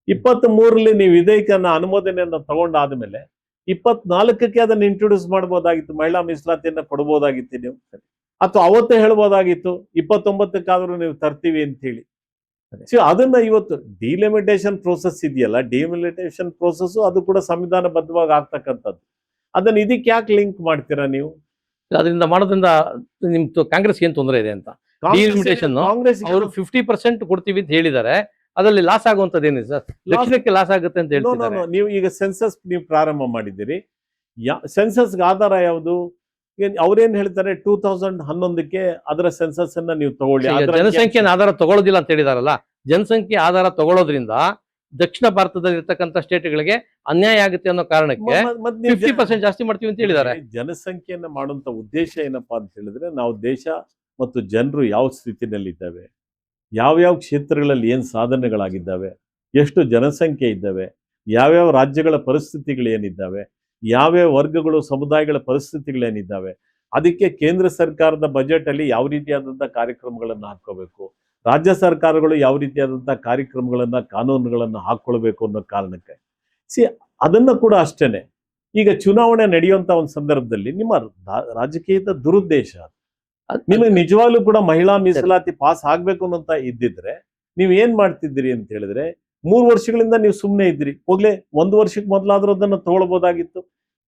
Speaker 1: 23ರಲ್ಲಿ ನೀವು ವಿಧೇಯಕನ ಅನುಮೋದನೆಯನ್ನ ತಗೊಂಡಾದ್ಮೇಲೆ 24ಕ್ಕೆ ಅದನ್ನ ಇಂಟ್ರೊಡ್ಯೂಸ್ ಮಾಡಬಹುದಾಗಿತ್ತು, ಮಹಿಳಾ ಮೀಸಲಾತಿಯನ್ನ ಕೊಡಬಹುದಾಗಿತ್ತು ನೀವು. ಅಥವಾ ಅವತ್ತೇ ಹೇಳ್ಬೋದಾಗಿತ್ತು 29ಕ್ಕಾದ್ರೂ ನೀವು ತರ್ತೀವಿ ಅಂತ ಹೇಳಿ. ಅದನ್ನ ಇವತ್ತು ಡಿಲಿಮಿಟೇಷನ್ ಪ್ರೋಸೆಸ್ ಇದೆಯಲ್ಲ, ಡಿಲಿಮಿಟೇಷನ್ ಪ್ರೋಸೆಸ್ ಅದು ಕೂಡ ಸಂವಿಧಾನಬದ್ಧವಾಗಿ ಆಗ್ತಕ್ಕಂಥದ್ದು. ಅದನ್ನ ಇದಕ್ಕೆ ಯಾಕೆ ಲಿಂಕ್ ಮಾಡ್ತೀರಾ ನೀವು?
Speaker 2: ಅದರಿಂದ ಮಾಡೋದ್ರಿಂದ ನಿಮ್ದು ಕಾಂಗ್ರೆಸ್ ಏನ್ ತೊಂದರೆ ಇದೆ ಅಂತ? ಕಾಂಗ್ರೆಸ್ ಅವರು 50% ಕೊಡ್ತೀವಿ ಅಂತ ಹೇಳಿದ್ದಾರೆ, ಅದರಲ್ಲಿ ಲಾಸ್ ಆಗುವಂತದ್ದು ಏನಿದೆ ಸರ್? ಲಕ್ಷಕ್ಕೆ ಲಾಸ್ ಆಗುತ್ತೆ ಅಂತ ಹೇಳ್ತಿದ್ದಾರೆ.
Speaker 1: ನೀವು ಈಗ ಸೆನ್ಸಸ್ ನೀವು ಪ್ರಾರಂಭ ಮಾಡಿದ್ದೀರಿ. ಸೆನ್ಸಸ್ಗೆ ಆಧಾರ ಯಾವುದು? ಅವ್ರೇನ್ ಹೇಳ್ತಾರೆ 2011ಕ್ಕೆ ಅದರ ಸೆನ್ಸಸ್ ಅನ್ನ ನೀವು ತಗೊಳ್ಳಿ.
Speaker 2: ಜನಸಂಖ್ಯೆ ಆಧಾರ ತಗೊಳ್ಳೋದಿಲ್ಲ ಅಂತ ಹೇಳಿದಾರಲ್ಲ. ಜನಸಂಖ್ಯೆ ಆಧಾರ ತಗೊಳ್ಳೋದ್ರಿಂದ ದಕ್ಷಿಣ ಭಾರತದಲ್ಲಿ ಇರ್ತಕ್ಕಂಥ ಸ್ಟೇಟ್ಗಳಿಗೆ ಅನ್ಯಾಯ ಆಗುತ್ತೆ ಅನ್ನೋ ಕಾರಣಕ್ಕೆ 50% ಜಾಸ್ತಿ ಮಾಡ್ತೀವಿ ಅಂತ ಹೇಳಿದ್ದಾರೆ.
Speaker 1: ಜನಸಂಖ್ಯೆಯನ್ನ ಮಾಡುವಂತ ಉದ್ದೇಶ ಏನಪ್ಪಾ ಅಂತ ಹೇಳಿದ್ರೆ, ನಾವು ದೇಶ ಮತ್ತು ಜನರು ಯಾವ ಸ್ಥಿತಿನಲ್ಲಿ ಇದ್ದಾವೆ, ಯಾವ್ಯಾವ ಕ್ಷೇತ್ರಗಳಲ್ಲಿ ಏನ್ ಸಾಧನೆಗಳಾಗಿದ್ದಾವೆ, ಎಷ್ಟು ಜನಸಂಖ್ಯೆ ಇದ್ದಾವೆ, ಯಾವ್ಯಾವ ರಾಜ್ಯಗಳ ಪರಿಸ್ಥಿತಿಗಳು ಏನಿದ್ದಾವೆ, ಯಾವ್ಯಾವ ವರ್ಗಗಳು ಸಮುದಾಯಗಳ ಪರಿಸ್ಥಿತಿಗಳೇನಿದ್ದಾವೆ, ಅದಕ್ಕೆ ಕೇಂದ್ರ ಸರ್ಕಾರದ ಬಜೆಟ್ ಅಲ್ಲಿ ಯಾವ ರೀತಿಯಾದಂಥ ಕಾರ್ಯಕ್ರಮಗಳನ್ನ ಹಾಕೋಬೇಕು, ರಾಜ್ಯ ಸರ್ಕಾರಗಳು ಯಾವ ರೀತಿಯಾದಂಥ ಕಾರ್ಯಕ್ರಮಗಳನ್ನ, ಕಾನೂನುಗಳನ್ನ ಹಾಕೊಳ್ಬೇಕು ಅನ್ನೋ ಕಾರಣಕ್ಕೆ ಅದನ್ನ ಕೂಡ ಅಷ್ಟೇನೆ. ಈಗ ಚುನಾವಣೆ ನಡೆಯುವಂತ ಒಂದು ಸಂದರ್ಭದಲ್ಲಿ ನಿಮ್ಮ ರಾಜಕೀಯದ ದುರುದ್ದೇಶ, ನಿಮಗೆ ನಿಜವಾಗ್ಲೂ ಕೂಡ ಮಹಿಳಾ ಮೀಸಲಾತಿ ಪಾಸ್ ಆಗ್ಬೇಕು ಅನ್ನೋಂತ ಇದ್ದಿದ್ರೆ ನೀವ್ ಏನ್ ಮಾಡ್ತಿದ್ದೀರಿ ಅಂತ ಹೇಳಿದ್ರೆ, 3 ವರ್ಷಗಳಿಂದ ನೀವು ಸುಮ್ಮನೆ ಇದ್ರಿ. ಹೋಗ್ಲೇ 1 ವರ್ಷಕ್ಕೆ ಮೊದಲಾದ್ರೂ ಅದನ್ನ ತಗೊಳ್ಬೋದಾಗಿತ್ತು,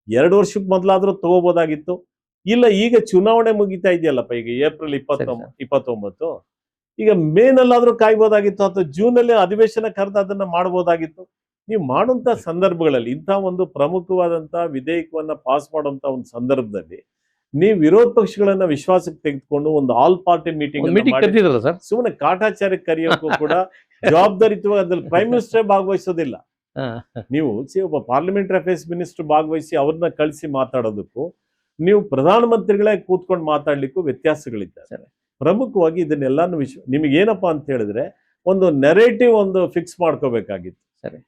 Speaker 1: 2 ವರ್ಷಕ್ಕೆ ಮೊದಲಾದ್ರೂ ತಗೋಬೋದಾಗಿತ್ತು. ಇಲ್ಲ, ಈಗ ಚುನಾವಣೆ ಮುಗಿತಾ ಇದೆಯಲ್ಲಪ್ಪ, ಈಗ ಏಪ್ರಿಲ್ 29, ಈಗ ಮೇನಲ್ಲಾದ್ರೂ ಕಾಯ್ಬೋದಾಗಿತ್ತು, ಅಥವಾ ಜೂನಲ್ಲಿ ಅಧಿವೇಶನ ಕರೆದು ಅದನ್ನ ಮಾಡಬಹುದಾಗಿತ್ತು. ನೀವು ಮಾಡುವಂತ ಸಂದರ್ಭಗಳಲ್ಲಿ ಇಂಥ ಒಂದು ಪ್ರಮುಖವಾದಂತ ವಿಧೇಯಕವನ್ನ ಪಾಸ್ ಮಾಡುವಂತ ಒಂದು ಸಂದರ್ಭದಲ್ಲಿ ನೀವು ವಿರೋಧ ಪಕ್ಷಗಳನ್ನ ವಿಶ್ವಾಸಕ್ಕೆ ತೆಗೆದುಕೊಂಡು ಒಂದು ಆಲ್ ಪಾರ್ಟಿ ಮೀಟಿಂಗ್
Speaker 2: ಸರ್,
Speaker 1: ಸುಮ್ಮನೆ ಕಾಟಾಚಾರ ಕರೆಯೋಕ್ಕೂ ಕೂಡ ಜವಾಬ್ದಾರಿಯುತವಾಗಿ ಅದ್ರಲ್ಲಿ ಪ್ರೈಮ್ ಮಿನಿಸ್ಟರ್ ಭಾಗವಹಿಸೋದಿಲ್ಲ. ನೀವು ಒಬ್ಬ ಪಾರ್ಲಿಮೆಂಟರಿ ಅಫೇರ್ಸ್ ಮಿನಿಸ್ಟರ್ ಭಾಗವಹಿಸಿ ಅವ್ರನ್ನ ಕಳಿಸಿ ಮಾತಾಡೋದಕ್ಕೂ ನೀವು ಪ್ರಧಾನಮಂತ್ರಿಗಳೇ ಕೂತ್ಕೊಂಡು ಮಾತಾಡ್ಲಿಕ್ಕೂ ವ್ಯತ್ಯಾಸಗಳಿದ್ದಾರೆ. ಪ್ರಮುಖವಾಗಿ ಇದನ್ನೆಲ್ಲಾನು ನಿಮಗೆ ಏನಪ್ಪಾ ಅಂತ ಹೇಳಿದ್ರೆ, ಒಂದು ನೆರೇಟಿವ್ ಒಂದು ಫಿಕ್ಸ್ ಮಾಡ್ಕೋಬೇಕಾಗಿತ್ತು.
Speaker 2: ಸರಿ,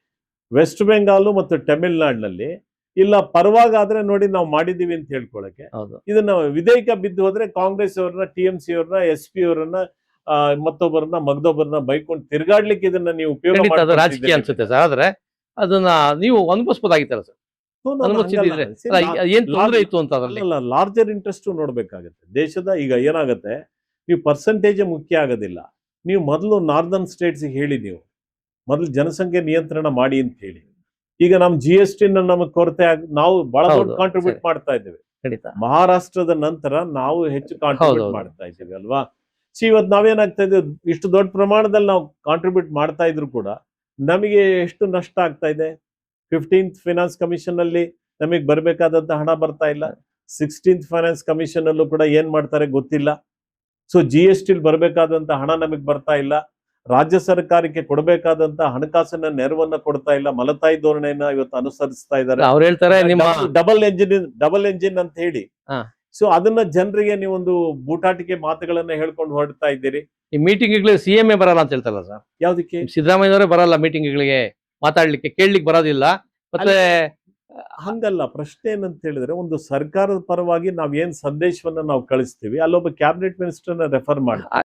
Speaker 1: ವೆಸ್ಟ್ ಬೆಂಗಾಲ್ ಮತ್ತು ತಮಿಳ್ನಾಡಿನಲ್ಲಿ ಇಲ್ಲ ಪರವಾಗಾದ್ರೆ ನೋಡಿ ನಾವು ಮಾಡಿದೀವಿ ಅಂತ ಹೇಳ್ಕೊಳಕ್ಕೆ, ಇದನ್ನ ವಿಧೇಯಕ ಬಿದ್ದು ಹೋದ್ರೆ ಕಾಂಗ್ರೆಸ್ ಅವ್ರನ್ನ, TMC ಅವ್ರನ್ನ, SP ಅವ್ರನ್ನ, ಮತ್ತೊಬ್ಬರನ್ನ ಮಗದೊಬ್ಬರನ್ನ ಬೈಕೊಂಡು ತಿರ್ಗಾಡ್ಲಿಕ್ಕೆ ಇದನ್ನ ನೀವು ಉಪಯೋಗ
Speaker 2: ರಾಜಕೀಯ ಅನ್ಸುತ್ತೆ ಸರ್. ಆದ್ರೆ ಅದನ್ನ ನೀವು ಅನುಭವಿಸಬಹುದಾಗಿತ್ತಲ್ಲ ಸರ್. ಅನುಮತಿಸಿದ್ರೆ ಏನ್ ತೊಂದರೆ ಇತ್ತು ಅಂತ ಅದರಲ್ಲಿ?
Speaker 1: ಲಾರ್ಜರ್ ಇಂಟ್ರೆಸ್ಟ್ ನೋಡ್ಬೇಕಾಗತ್ತೆ. ದೇಶದ ಈಗ ಏನಾಗತ್ತೆ, ನೀವು ಪರ್ಸೆಂಟೇಜ್ ಮುಖ್ಯ ಆಗೋದಿಲ್ಲ. ನೀವು ಮೊದಲು ನಾರ್ದರ್ನ್ ಸ್ಟೇಟ್ಸ್ ಹೇಳಿ, ನೀವು ಮೊದಲು ಜನಸಂಖ್ಯೆ ನಿಯಂತ್ರಣ ಮಾಡಿ ಅಂತ ಹೇಳಿ. ಈಗ ನಮ್ GST ನಮಗೆ ಕೊರತೆ ನಾವು ಬಹಳ ದೊಡ್ಡ
Speaker 2: ಹೌದು,
Speaker 1: ಕಾಂಟ್ರಿಬ್ಯೂಟ್
Speaker 2: ಸರಿ.
Speaker 1: ಮಾಡ್ತಾ ಇದ್ದೇವೆ.
Speaker 2: ಖಂಡಿತ.
Speaker 1: ಮಹಾರಾಷ್ಟ್ರದ ನಂತರ ನಾವು ಹೆಚ್ಚು ಕಾಂಟ್ರಿಬ್ಯೂಟ್
Speaker 2: ಹೌದು.
Speaker 1: ಮಾಡ್ತಾ ಇದ್ದೀವಿ ಅಲ್ವಾ. ಇವತ್ತು ನಾವೇನಾಗ್ತಾ ಇದ್ದೀವಿ, ಇಷ್ಟು ದೊಡ್ಡ ಪ್ರಮಾಣದಲ್ಲಿ ನಾವು ಕಾಂಟ್ರಿಬ್ಯೂಟ್ ಮಾಡ್ತಾ ಇದ್ರು ಕೂಡ ನಮಗೆ ಎಷ್ಟು ನಷ್ಟ ಆಗ್ತಾ ಇದೆ. 15th ಫೈನಾನ್ಸ್ ಕಮಿಷನ್ ಅಲ್ಲಿ ನಮಗೆ ಬರಬೇಕಾದಂತ ಹಣ ಬರ್ತಾ ಇಲ್ಲ. 16th ಫೈನಾನ್ಸ್ ಕಮಿಷನ್ ಅಲ್ಲೂ ಕೂಡ ಏನ್ ಮಾಡ್ತಾರೆ ಗೊತ್ತಿಲ್ಲ. ಸೊ GST ಬರಬೇಕಾದಂತ ಹಣ ನಮಗೆ ಬರ್ತಾ ಇಲ್ಲ. ರಾಜ್ಯ ಸರ್ಕಾರಕ್ಕೆ ಕೊಡಬೇಕಾದಂತ ಹಣಕಾಸಿನ ನೆರವನ್ನ ಕೊಡ್ತಾ ಇಲ್ಲ. ಮಲತಾಯಿ ಧೋರಣೆಯನ್ನ ಇವತ್ತು ಅನುಸರಿಸ್ತಾ ಇದ್ದಾರೆ.
Speaker 2: ಅವ್ರು ಹೇಳ್ತಾರೆ ನಿಮ್ಮ
Speaker 1: ಡಬಲ್ ಎಂಜಿನ್ ಅಂತ ಹೇಳಿ.
Speaker 2: ಹಾ.
Speaker 1: ಸೊ ಅದನ್ನ ಜನರಿಗೆ ನೀವೊಂದು ಬೂಟಾಟಿಕೆ ಮಾತುಗಳನ್ನ ಹೇಳ್ಕೊಂಡು ಹೊರಡ್ತಾ ಇದ್ದೀರಿ.
Speaker 2: ಈ ಮೀಟಿಂಗ್ಗಳಿಗೆ CM ಬರಲ್ಲ ಅಂತ ಹೇಳ್ತಾರಲ್ಲ ಸರ್.
Speaker 1: ಯಾವ್ದಕ್ಕೆ?
Speaker 2: ಸಿದ್ದರಾಮಯ್ಯನವರೇ ಬರಲ್ಲ ಮೀಟಿಂಗ್ಗಳಿಗೆ, ಮಾತಾಡ್ಲಿಕ್ಕೆ, ಕೇಳಲಿಕ್ಕೆ ಬರೋದಿಲ್ಲ. ಮತ್ತೆ
Speaker 1: ಹಂಗಲ್ಲ. ಪ್ರಶ್ನೆ ಏನಂತ ಹೇಳಿದ್ರೆ, ಒಂದು ಸರ್ಕಾರದ ಪರವಾಗಿ ನಾವ್ ಏನ್ ಸಂದೇಶವನ್ನ ನಾವು ಕಳಿಸ್ತೀವಿ, ಅಲ್ಲೊಬ್ಬ ಕ್ಯಾಬಿನೆಟ್ ಮಿನಿಸ್ಟರ್ನ ರೆಫರ್ ಮಾಡ್ತೀವಿ.